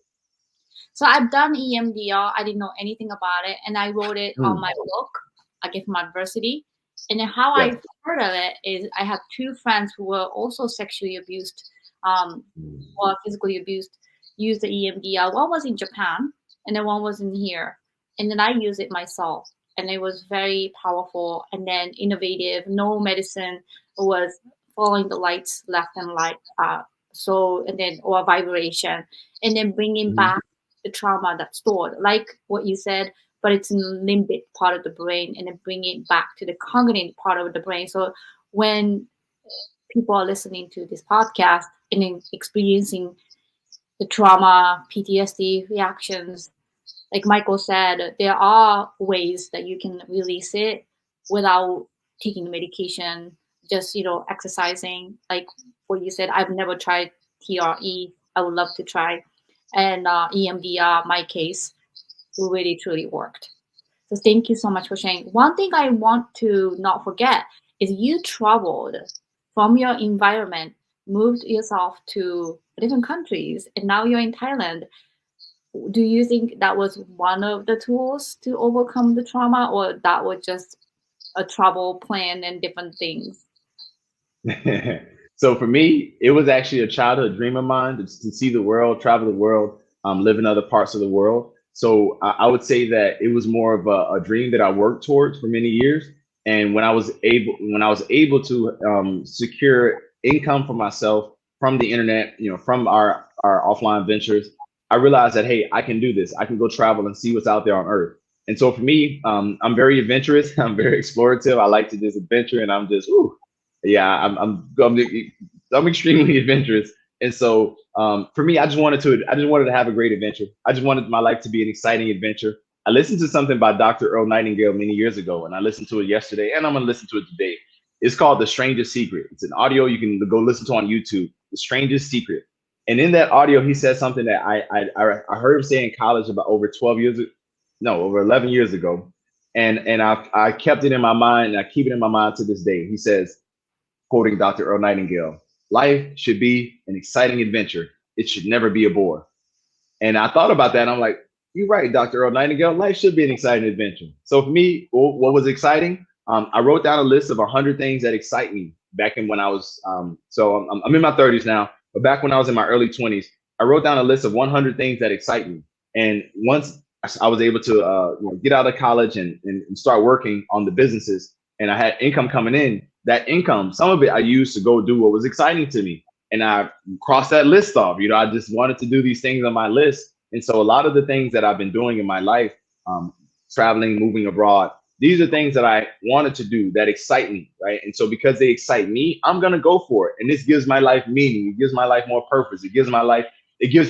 So I've done EMDR. I didn't know anything about it, and I wrote it on my book, I Gift from Adversity. And then how I Yeah. heard of it is I have two friends who were also sexually abused or physically abused, used the EMDR. One was in Japan, and then one was in here. And then I used it myself, and it was very powerful and then innovative. No medicine, was following the lights left and right. So and then or vibration, and then bringing back the trauma that's stored, like what you said, but it's in the limbic part of the brain, and then bring it back to the cognitive part of the brain. So when people are listening to this podcast and then experiencing the trauma, PTSD reactions, like Michael said, there are ways that you can release it without taking the medication, just exercising. Like what you said, I've never tried TRE. I would love to try. And EMDR, my case, really truly worked. So thank you so much for sharing. One thing I want to not forget is you traveled from your environment, moved yourself to different countries, and now you're in Thailand. Do you think that was one of the tools to overcome the trauma, or that was just a travel plan and different things? So for me, it was actually a childhood dream of mine to see the world, travel the world, live in other parts of the world. So I would say that it was more of a dream that I worked towards for many years. And when I was able to secure income for myself from the internet, from our offline ventures, I realized that hey, I can do this. I can go travel and see what's out there on Earth. And so for me, I'm very adventurous. I'm very explorative. I like to just adventure, and I'm just yeah, I'm extremely adventurous, and so for me, I just wanted to have a great adventure. I just wanted my life to be an exciting adventure. I listened to something by Dr. Earl Nightingale many years ago, and I listened to it yesterday, and I'm gonna listen to it today. It's called The Strangest Secret. It's an audio you can go listen to on YouTube. The Strangest Secret, and in that audio, he says something that I heard him say in college about over 12 years, no, over 11 years ago, and I kept it in my mind, and I keep it in my mind to this day. He says, quoting Dr. Earl Nightingale, life should be an exciting adventure. It should never be a bore. And I thought about that, and I'm like, you're right, Dr. Earl Nightingale. Life should be an exciting adventure. So for me, what was exciting? I wrote down a list of 100 things that excite me back in when I was. I'm in my 30s now, but back when I was in my early 20s, I wrote down a list of 100 things that excite me. And once I was able to get out of college and start working on the businesses, and I had income coming in, that income, some of it I used to go do what was exciting to me. And I crossed that list off. I just wanted to do these things on my list. And so a lot of the things that I've been doing in my life, um, traveling, moving abroad, these are things that I wanted to do that excite me, right? And so because they excite me, I'm gonna go for it. And this gives my life meaning. It gives my life more purpose. It gives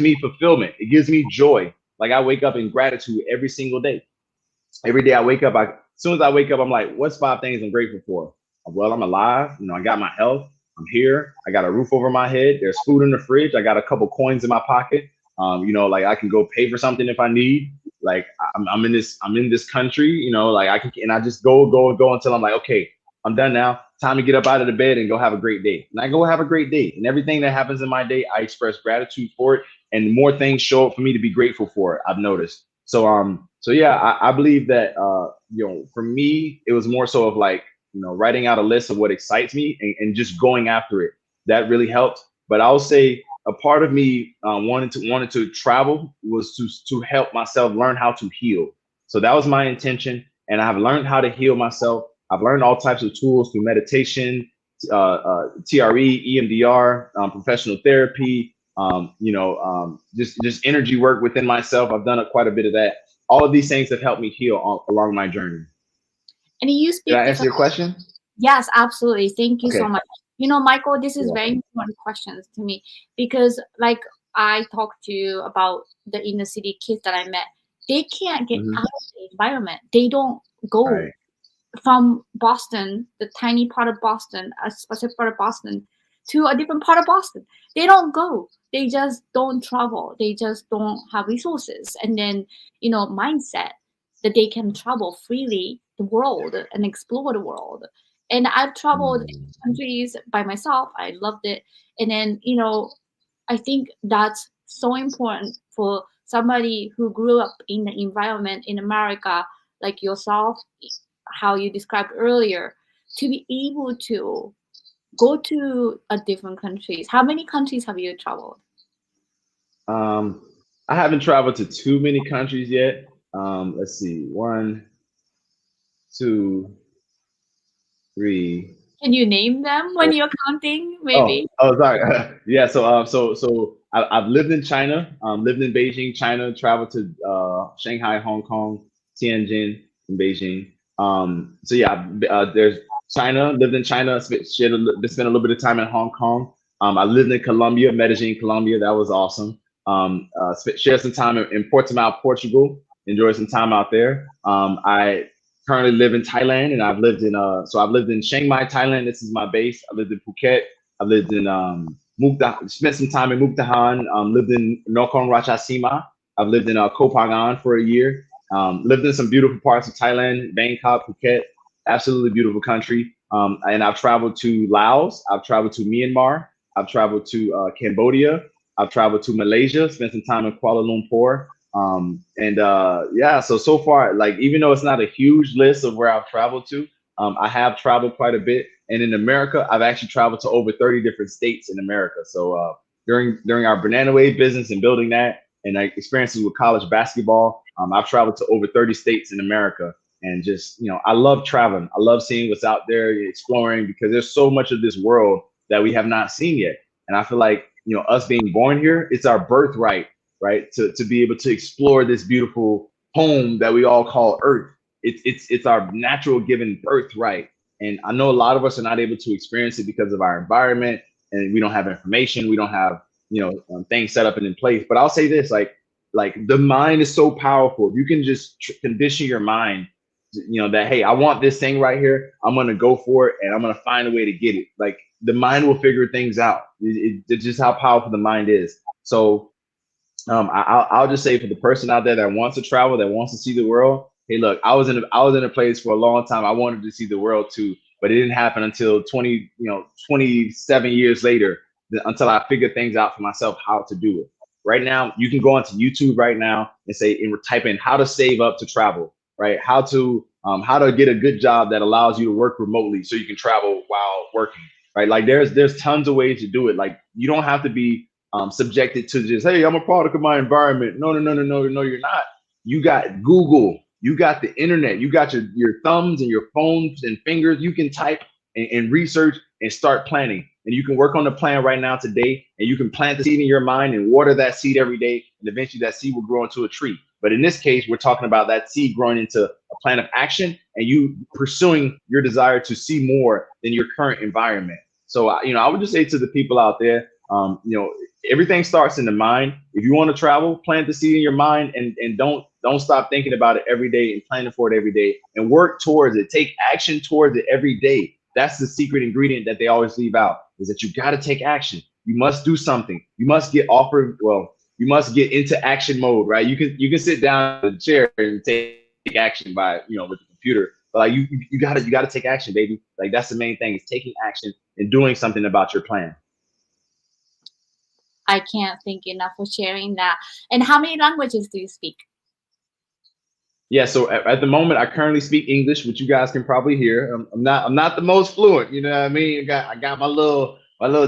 me fulfillment. It gives me joy. Like I wake up in gratitude every single day. Every day I wake up, as soon as I wake up, I'm like, what's 5 things I'm grateful for? Well, I'm alive. I got my health. I'm here. I got a roof over my head. There's food in the fridge. I got a couple coins in my pocket. Like I can go pay for something if I need. Like I'm in this country. Like I can, and I just go until I'm like, okay, I'm done now. Time to get up out of the bed and go have a great day. And I go have a great day. And everything that happens in my day, I express gratitude for it. And more things show up for me to be grateful for it. I've noticed. So yeah, I believe that for me, it was more so of like, writing out a list of what excites me and just going after it. That really helped. But I'll say a part of me wanted to travel was to help myself learn how to heal. So that was my intention, and I've learned how to heal myself. I've learned all types of tools through meditation, TRE, EMDR, professional therapy, just energy work within myself. I've done quite a bit of that. All of these things have helped me heal along my journey. And you Did speak I with answer your question? Yes, absolutely. Thank you so Okay. much. Michael, this is You're very welcome. important questions to me because, like, I talked to you about the inner city kids that I met. They can't get Hmm. out of the environment. They don't go Right. from Boston, the tiny part of Boston, a specific part of Boston, to a different part of Boston. They don't go. They just don't travel. They just don't have resources. And then, mindset that they can travel freely the world and explore the world. And I've traveled Mm. countries by myself. I loved it. And then, I think that's so important for somebody who grew up in the environment in America like yourself, how you described earlier, to be able to go to a different countries. How many countries have you traveled? Um, I haven't traveled to too many countries yet. Let's see, one, two, three. Can you name them when you're counting? Maybe. Sorry. Yeah. I've lived in China, lived in Beijing, China, traveled to Shanghai, Hong Kong, Tianjin, and Beijing. So yeah, there's China, lived in China, spent a little bit of time in Hong Kong. I lived in Colombia, Medellin, Colombia. That was awesome. Shared some time in Portimao, Portugal. Enjoyed some time out there. I currently live in Thailand, and I've lived in Chiang Mai, Thailand. This is my base. I lived in Phuket. I lived in spent some time in Mukdahan. Lived in Nakhon Ratchasima. I've lived in Koh Phangan for a year. Lived in some beautiful parts of Thailand, Bangkok, Phuket. Absolutely beautiful country. And I've traveled to Laos. I've traveled to Myanmar. I've traveled to Cambodia. I've traveled to Malaysia. Spent some time in Kuala Lumpur. And yeah, so far, like even though it's not a huge list of where I've traveled to, I have traveled quite a bit. And in America, I've actually traveled to over 30 different states in America. So during our Banana Wave business and building that, and experiences with college basketball, I've traveled to over 30 states in America. And just I love traveling. I love seeing what's out there, exploring, because there's so much of this world that we have not seen yet. And I feel like us being born here, it's our birthright, right? To be able to explore this beautiful home that we all call Earth. It's our natural given birthright. And I know a lot of us are not able to experience it because of our environment, and we don't have information. We don't have things set up and in place. But I'll say this, like the mind is so powerful. If you can just condition your mind, that hey, I want this thing right here. I'm gonna go for it, and I'm gonna find a way to get it. Like the mind will figure things out. It's just how powerful the mind is. So I'll just say for the person out there that wants to travel, that wants to see the world. Hey, look, I was in a place for a long time. I wanted to see the world too, but it didn't happen until 27 years later, until I figured things out for myself how to do it. Right now, you can go onto YouTube right now and say and type in how to save up to travel, right? How to get a good job that allows you to work remotely so you can travel while working, right? Like there's tons of ways to do it. Like you don't have to be subjected to just, hey, I'm a product of my environment. No, you're not. You got Google, you got the internet, you got your thumbs and your phones and fingers. You can type and research and start planning. And you can work on the plan right now today, and you can plant the seed in your mind and water that seed every day, and eventually that seed will grow into a tree. But in this case, we're talking about that seed growing into a plan of action and you pursuing your desire to see more than your current environment. So, I would just say to the people out there, everything starts in the mind. If you want to travel, plant the seed in your mind and don't stop thinking about it every day and planning for it every day and work towards it. Take action towards it every day. That's the secret ingredient that they always leave out, is that you got to take action. You must do something. You must get you must get into action mode, right? You can sit down in the chair and take action by, with the computer. But like you gotta take action, baby. Like that's the main thing, is taking action and doing something about your plan. I can't thank you enough for sharing that. And how many languages do you speak? Yeah, so at the moment, I currently speak English, which you guys can probably hear. I'm not the most fluent, you know what I mean. I got my little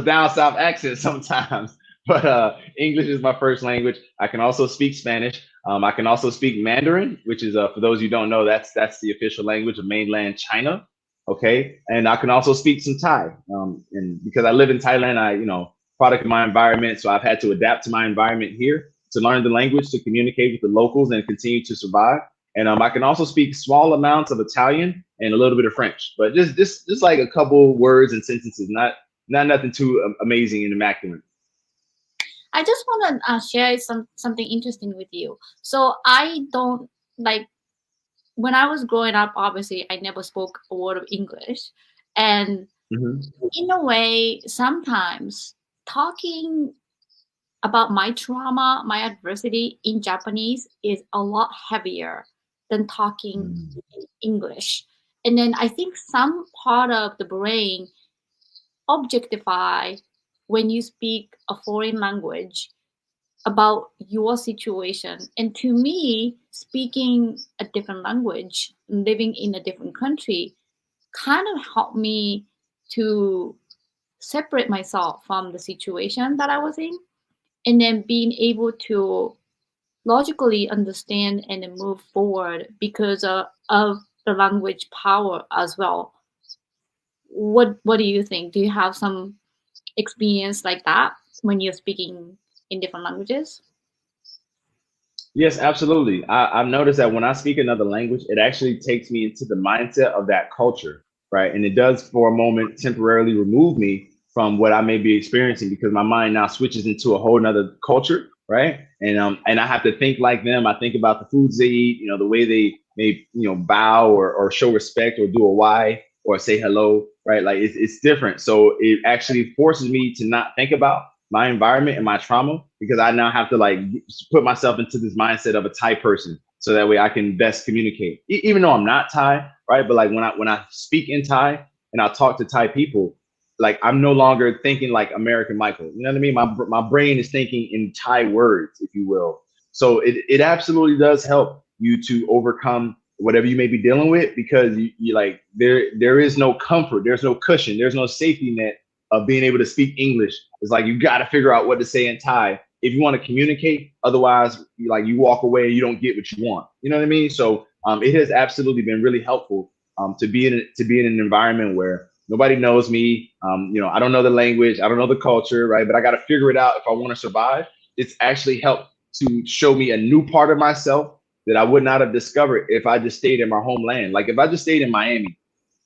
down south accent sometimes, but English is my first language. I can also speak Spanish. I can also speak Mandarin, which is for those you don't know, that's the official language of mainland China. Okay, and I can also speak some Thai. And because I live in Thailand, product of my environment, so I've had to adapt to my environment here to learn the language, to communicate with the locals, and continue to survive. And I can also speak small amounts of Italian and a little bit of French, but just like a couple words and sentences, not nothing too amazing and immaculate. I just want to share something interesting with you. So I don't like, when I was growing up, obviously I never spoke a word of English, and Hmm. in a way, sometimes talking about my trauma, my adversity in Japanese is a lot heavier than talking in English. And then I think some part of the brain objectify when you speak a foreign language about your situation. And to me, speaking a different language, living in a different country, kind of helped me to separate myself from the situation that I was in, and then being able to logically understand and then move forward because of the language power as well. What do you think? Do you have some experience like that when you're speaking in different languages? Yes, absolutely. I've noticed that when I speak another language, it actually takes me into the mindset of that culture, right? And it does, for a moment, temporarily remove me from what I may be experiencing, because my mind now switches into a whole nother culture, right? And I have to think like them. I think about the foods they eat, the way they may, bow or show respect or do a Y or say hello, right? Like it's different. So it actually forces me to not think about my environment and my trauma, because I now have to like put myself into this mindset of a Thai person, so that way I can best communicate. Even though I'm not Thai, right? But like when I speak in Thai and I talk to Thai people, like I'm no longer thinking like American Michael. You know what I mean? My brain is thinking in Thai words, if you will. So it absolutely does help you to overcome whatever you may be dealing with, because you like there is no comfort, there's no cushion, there's no safety net of being able to speak English. It's like you got to figure out what to say in Thai if you want to communicate. Otherwise, you walk away and you don't get what you want. You know what I mean? So it has absolutely been really helpful to be in an environment where nobody knows me. I don't know the language, I don't know the culture, right? But I got to figure it out if I want to survive. It's actually helped to show me a new part of myself that I would not have discovered if I just stayed in my homeland. Like if I just stayed in Miami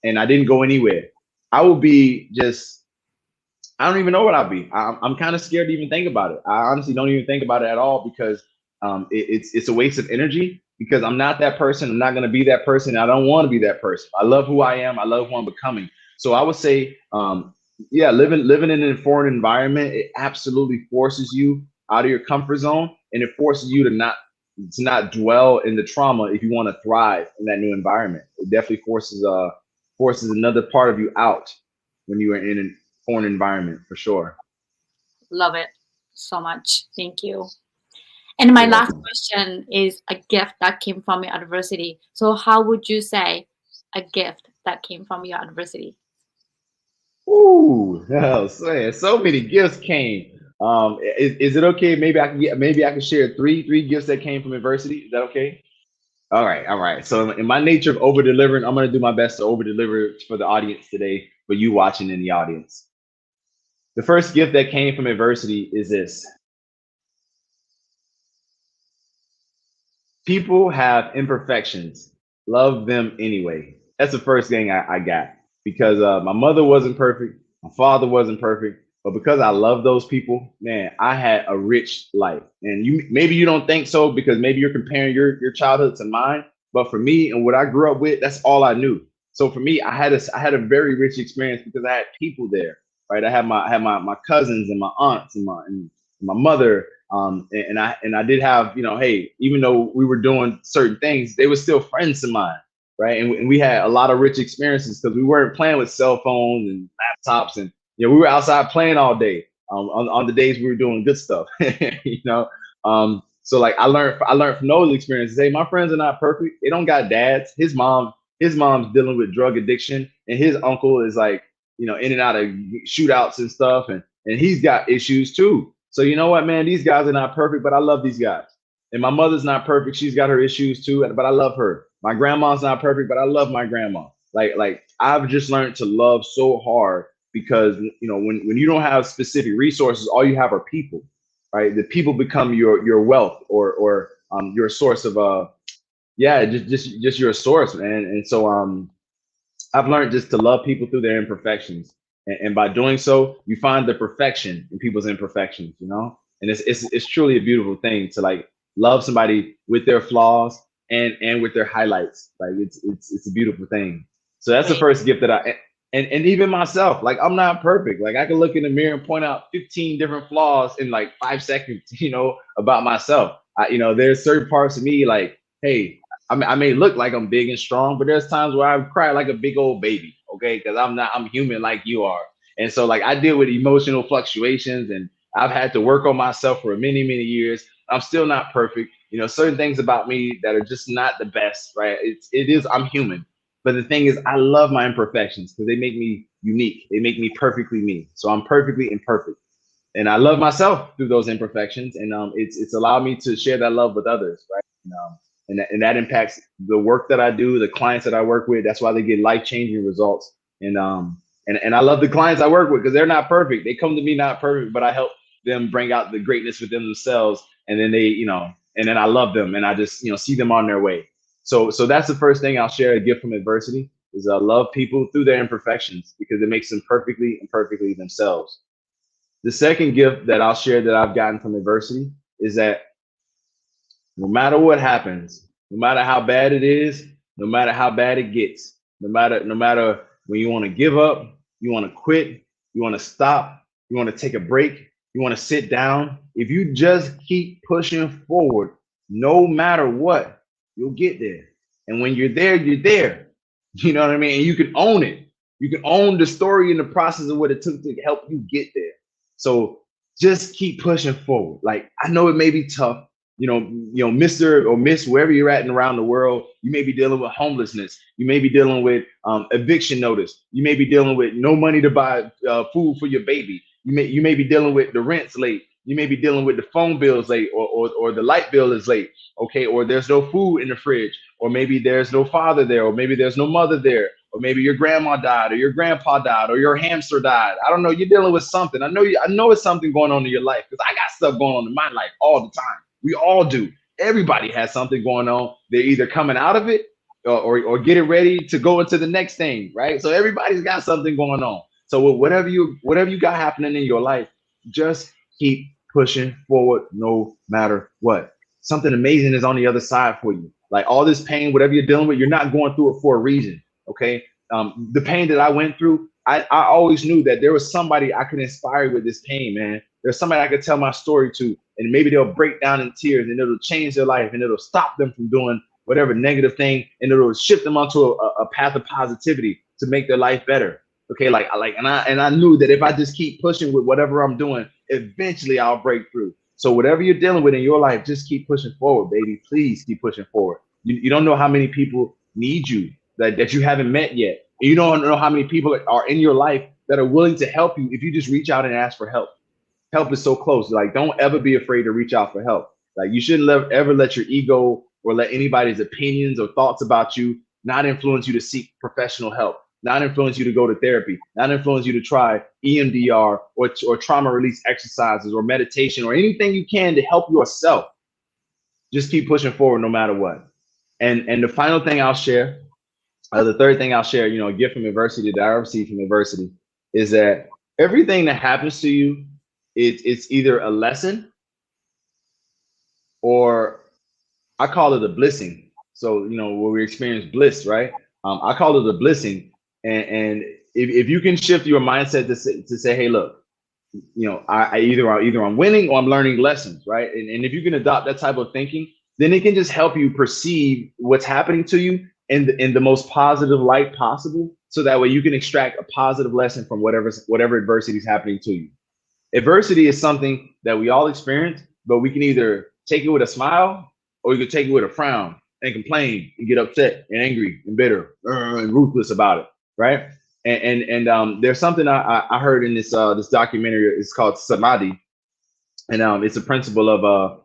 and I didn't go anywhere, I would be just, I don't even know what I'll be. I'm kind of scared to even think about it. I honestly don't even think about it at all, because it's a waste of energy, because I'm not that person. I'm not going to be that person. I don't want to be that person. I love who I am. I love who I'm becoming. So I would say, yeah, living in a foreign environment, it absolutely forces you out of your comfort zone, and it forces you to not dwell in the trauma if you want to thrive in that new environment. It definitely forces another part of you out when you are in a foreign environment, for sure. Love it so much. Thank you. And my You're last welcome. question is a gift that came from your adversity. So how would you say a gift that came from your adversity? Ooh, so many gifts came. Is it okay? Maybe I can share three gifts that came from adversity. Is that okay? All right, all right. So in my nature of over delivering, I'm gonna do my best to over deliver for the audience today, for you watching in the audience. The first gift that came from adversity is this: people have imperfections. Love them anyway. That's the first thing I got because my mother wasn't perfect, my father wasn't perfect, but because I love those people, man, I had a rich life. And you maybe you don't think so because maybe you're comparing your childhood to mine, but for me and what I grew up with, that's all I knew. So for me, I had a very rich experience because I had people there, right? I had my cousins and my aunts and my mother, and I did have, hey, even though we were doing certain things, they were still friends of mine, right? And we had a lot of rich experiences because we weren't playing with cell phones and laptops, and we were outside playing all day. On the days we were doing good stuff, you know. So like I learned from those experiences. Hey, my friends are not perfect. They don't got dads. His mom's dealing with drug addiction, and his uncle is like, in and out of shootouts and stuff, and he's got issues too. So you know what, man, these guys are not perfect, but I love these guys. And my mother's not perfect; she's got her issues too, but I love her. My grandma's not perfect, but I love my grandma. Like I've just learned to love so hard because when you don't have specific resources, all you have are people, right? The people become your wealth or your source of yeah, just your source, man. And so I've learned just to love people through their imperfections, and by doing so, you find the perfection in people's imperfections, and it's truly a beautiful thing to like love somebody with their flaws and with their highlights. Like it's a beautiful thing. So that's the Right. first gift that and even myself, like I'm not perfect. Like I can look in the mirror and point out 15 different flaws in like 5 seconds, about myself. There's certain parts of me like, hey, I may look like I'm big and strong, but there's times where I cry like a big old baby, okay? Because I'm human like you are. And so like I deal with emotional fluctuations, and I've had to work on myself for many, many years. I'm still not perfect. Certain things about me that are just not the best, right? I'm human. But the thing is, I love my imperfections because they make me unique. They make me perfectly me. So I'm perfectly imperfect, and I love myself through those imperfections, and it's allowed me to share that love with others, right? And that impacts the work that I do, the clients that I work with. That's why they get life changing results, and I love the clients I work with because they're not perfect. They come to me not perfect, but I help them bring out the greatness within themselves, and then and then I love them, and I just see them on their way. So that's the first thing I'll share. A gift from adversity is I love people through their imperfections because it makes them perfectly and perfectly themselves. The second gift that I'll share that I've gotten from adversity is that no matter what happens, no matter how bad it is, no matter how bad it gets, no matter when you want to give up, you want to quit, you want to stop, you want to take a break, you want to sit down, if you just keep pushing forward, no matter what, you'll get there. And when you're there, you're there. You know what I mean? And you can own it. You can own the story and the process of what it took to help you get there. So just keep pushing forward. Like I know it may be tough, Mr. or Miss, wherever you're at and around the world, you may be dealing with homelessness. You may be dealing with eviction notice. You may be dealing with no money to buy food for your baby. You may be dealing with the rent's late. You may be dealing with the phone bill's late, or the light bill is late. Okay, or there's no food in the fridge, or maybe there's no father there, or maybe there's no mother there, or maybe your grandma died, or your grandpa died, or your hamster died. I don't know. You're dealing with something. I know it's something going on in your life because I got stuff going on in my life all the time. We all do. Everybody has something going on. They're either coming out of it or getting ready to go into the next thing, right? So everybody's got something going on. So whatever you got happening in your life, just keep pushing forward no matter what. Something amazing is on the other side for you. Like all this pain, whatever you're dealing with, you're not going through it for a reason. Okay. The pain that I went through, I always knew that there was somebody I could inspire with this pain, man. There's somebody I could tell my story to, and maybe they'll break down in tears, and it'll change their life, and it'll stop them from doing whatever negative thing, and it'll shift them onto a path of positivity to make their life better. Okay, and I knew that if I just keep pushing with whatever I'm doing, eventually I'll break through. So whatever you're dealing with in your life, just keep pushing forward, baby. Please keep pushing forward. You don't know how many people need you that you haven't met yet. And you don't know how many people are in your life that are willing to help you if you just reach out and ask for help. Help is so close. Like, don't ever be afraid to reach out for help. Like, you shouldn't ever let your ego or let anybody's opinions or thoughts about you not influence you to seek professional help, not influence you to go to therapy, not influence you to try EMDR or trauma release exercises or meditation or anything you can to help yourself. Just keep pushing forward no matter what. And the final thing I'll share, the third thing I'll share, a gift from adversity that I received from adversity is that everything that happens to you, it's either a lesson or I call it a blessing. So, when we experience bliss, right? I call it a blessing. And if you can shift your mindset to say, hey, look, I either I'm winning or I'm learning lessons, right? And if you can adopt that type of thinking, then it can just help you perceive what's happening to you in the most positive light possible. So that way you can extract a positive lesson from whatever adversity is happening to you. Adversity is something that we all experience, but we can either take it with a smile or you can take it with a frown and complain and get upset and angry and bitter and ruthless about it, right? And there's something I heard in this documentary. It's called Samadhi, and it's a principle of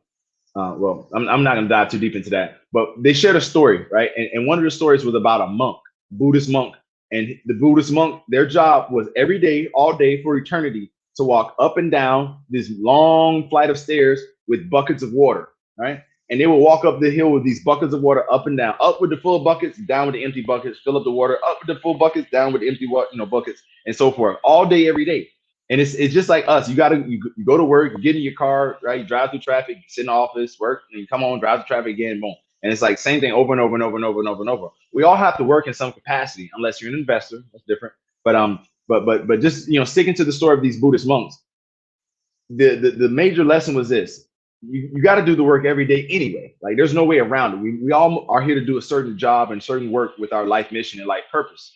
well, I'm not gonna dive too deep into that, but they shared a story, right? And one of the stories was about a monk, Buddhist monk, and the Buddhist monk, their job was every day, all day for eternity, to walk up and down this long flight of stairs with buckets of water, right? And they would walk up the hill with these buckets of water up and down, up with the full buckets, down with the empty buckets, fill up the water, up with the full buckets, down with the empty water, buckets, and so forth, all day, every day. And it's just like us. You go to work, you get in your car, right? You drive through traffic, you sit in the office, work, and you come home, drive through traffic again, boom. And it's like same thing over and over and over and over and over and over. We all have to work in some capacity, unless you're an investor. That's different. But just sticking to the story of these Buddhist monks, the major lesson was this: you got to do the work every day anyway. Like, there's no way around it. We all are here to do a certain job and certain work with our life mission and life purpose.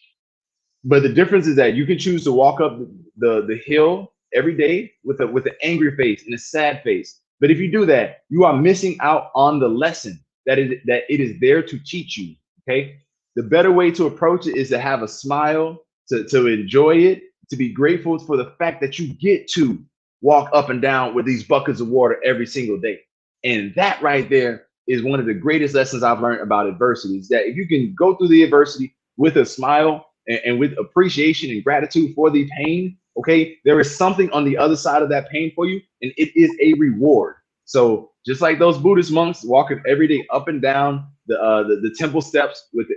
But the difference is that you can choose to walk up the hill every day with an angry face and a sad face. But if you do that, you are missing out on the lesson that it is there to teach you. Okay. The better way to approach it is to have a smile, to enjoy it, to be grateful for the fact that you get to walk up and down with these buckets of water every single day. And that right there is one of the greatest lessons I've learned about adversity, is that if you can go through the adversity with a smile and with appreciation and gratitude for the pain, okay, there is something on the other side of that pain for you, and it is a reward. So just like those Buddhist monks walking every day up and down the temple steps with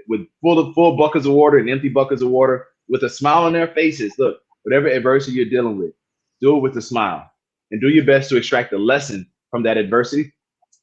full buckets of water and empty buckets of water, with a smile on their faces. Look, whatever adversity you're dealing with, do it with a smile and do your best to extract a lesson from that adversity,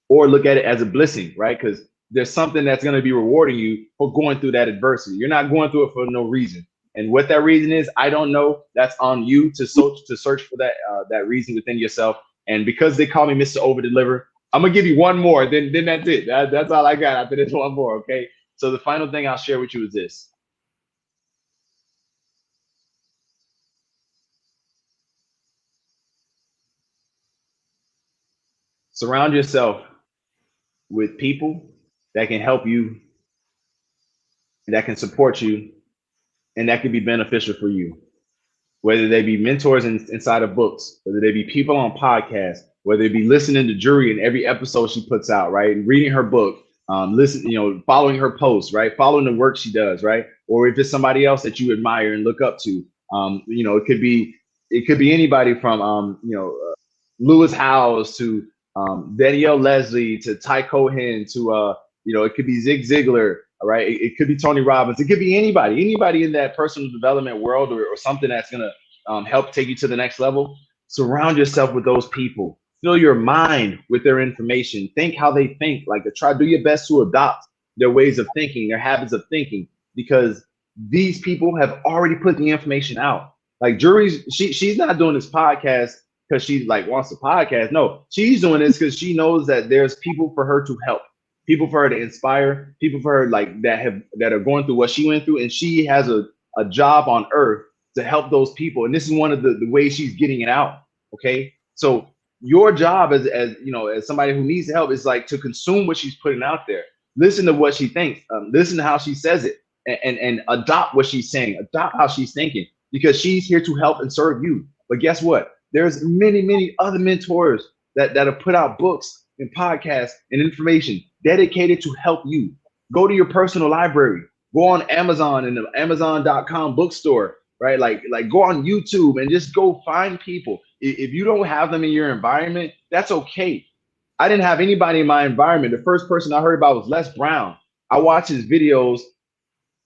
or look at it as a blessing, right? Because there's something that's going to be rewarding you for going through that adversity. You're not going through it for no reason. And what that reason is, I don't know. That's on you to search for that reason within yourself. And because they call me Mr. Over Deliver, I'm gonna give you one more. Then that's it. That's all I got after this one more. Okay. So the final thing I'll share with you is this: surround yourself with people that can help you, that can support you, and that can be beneficial for you. Whether they be mentors inside of books, whether they be people on podcasts, whether they be listening to Juri in every episode she puts out, right? And reading her book, following her posts, right? Following the work she does, right? Or if it's somebody else that you admire and look up to, it could be anybody from, Lewis Howes to Danielle Leslie to Ty Cohen to, it could be Zig Ziglar, all right? It could be Tony Robbins. It could be anybody in that personal development world, or something that's going to help take you to the next level. Surround yourself with those people. Fill your mind with their information. Think how they think. Like, do your best to adopt their ways of thinking, their habits of thinking, because these people have already put the information out. Like she's not doing this podcast because she like wants a podcast. No, she's doing this because she knows that there's people for her to help, people for her to inspire, people for her like that are going through what she went through, and she has a job on earth to help those people. And this is one of the ways she's getting it out. Okay, so your job as you know, as somebody who needs help is like to consume what she's putting out there, listen to what she thinks, listen to how she says it, and adopt what she's saying, adopt how she's thinking, because she's here to help and serve you. But guess what? There's many other mentors that have put out books and podcasts and information dedicated to help you. Go to your personal library, go on Amazon and the Amazon.com bookstore, right? Like go on YouTube and just go find people. If you don't have them in your environment, that's okay. I didn't have anybody in my environment. The first person I heard about was Les Brown. I watched his videos,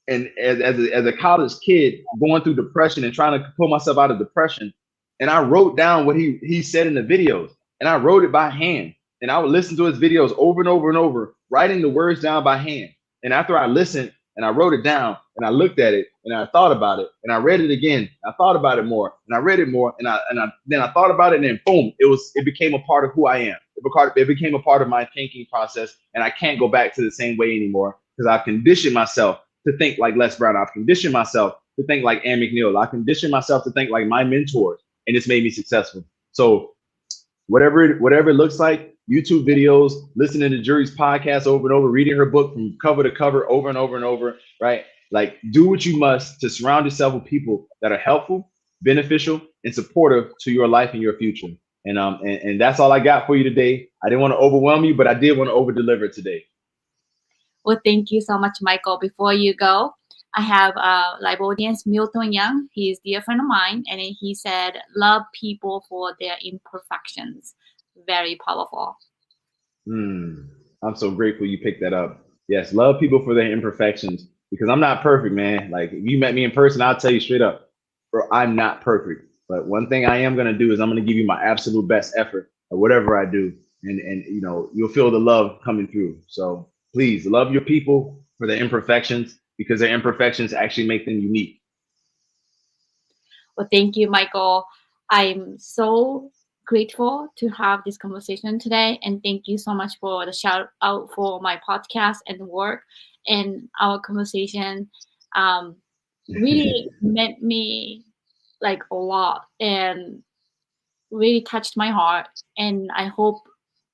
and as a college kid going through depression and trying to pull myself out of depression, and I wrote down what he said in the videos, and I wrote it by hand, and I would listen to his videos over and over and over, writing the words down by hand. And after I listened and I wrote it down and I looked at it and I thought about it and I read it again, I thought about it more and I read it more then I thought about it, and then boom, it became a part of who I am. It became a part of my thinking process, and I can't go back to the same way anymore because I've conditioned myself to think like Les Brown. I've conditioned myself to think like Ann McNeil. I conditioned myself to think like my mentors, and it's made me successful. So whatever it looks like, YouTube videos, listening to Juri's podcast over and over, reading her book from cover to cover over and over and over, right? Like, do what you must to surround yourself with people that are helpful, beneficial, and supportive to your life and your future. And that's all I got for you today. I didn't want to overwhelm you, but I did want to over deliver today. Well, thank you so much, Michael. Before you go, I have live audience Milton Young. He's a dear friend of mine, and he said, "Love people for their imperfections." Very powerful. I'm so grateful you picked that up. Yes, love people for their imperfections, because I'm not perfect, man. Like, if you met me in person, I'll tell you straight up, bro, I'm not perfect. But one thing I am gonna do is I'm gonna give you my absolute best effort at whatever I do, and you know, you'll feel the love coming through. So please love your people for their imperfections, because their imperfections actually make them unique. Well, thank you, Michael. I'm so grateful to have this conversation today, and thank you so much for the shout out for my podcast and work. And our conversation really meant me like a lot and really touched my heart. And I hope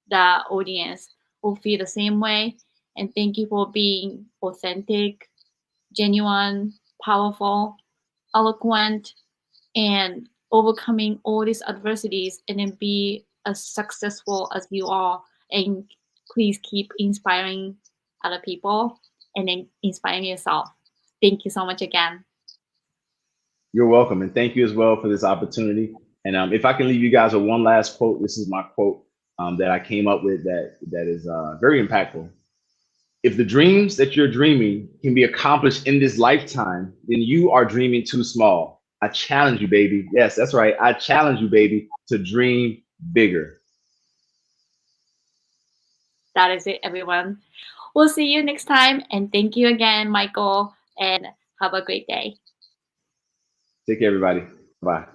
the audience will feel the same way. And thank you for being authentic, genuine, powerful, eloquent, and overcoming all these adversities, and then be as successful as you are. And please keep inspiring other people and then inspiring yourself. Thank you so much again. You're welcome, and thank you as well for this opportunity. And if I can leave you guys with one last quote, this is my quote that I came up with that is very impactful. If the dreams that you're dreaming can be accomplished in this lifetime, then you are dreaming too small. I challenge you, baby. Yes, that's right. I challenge you, baby, to dream bigger. That is it, everyone. We'll see you next time. And thank you again, Michael. And have a great day. Take care, everybody. Bye.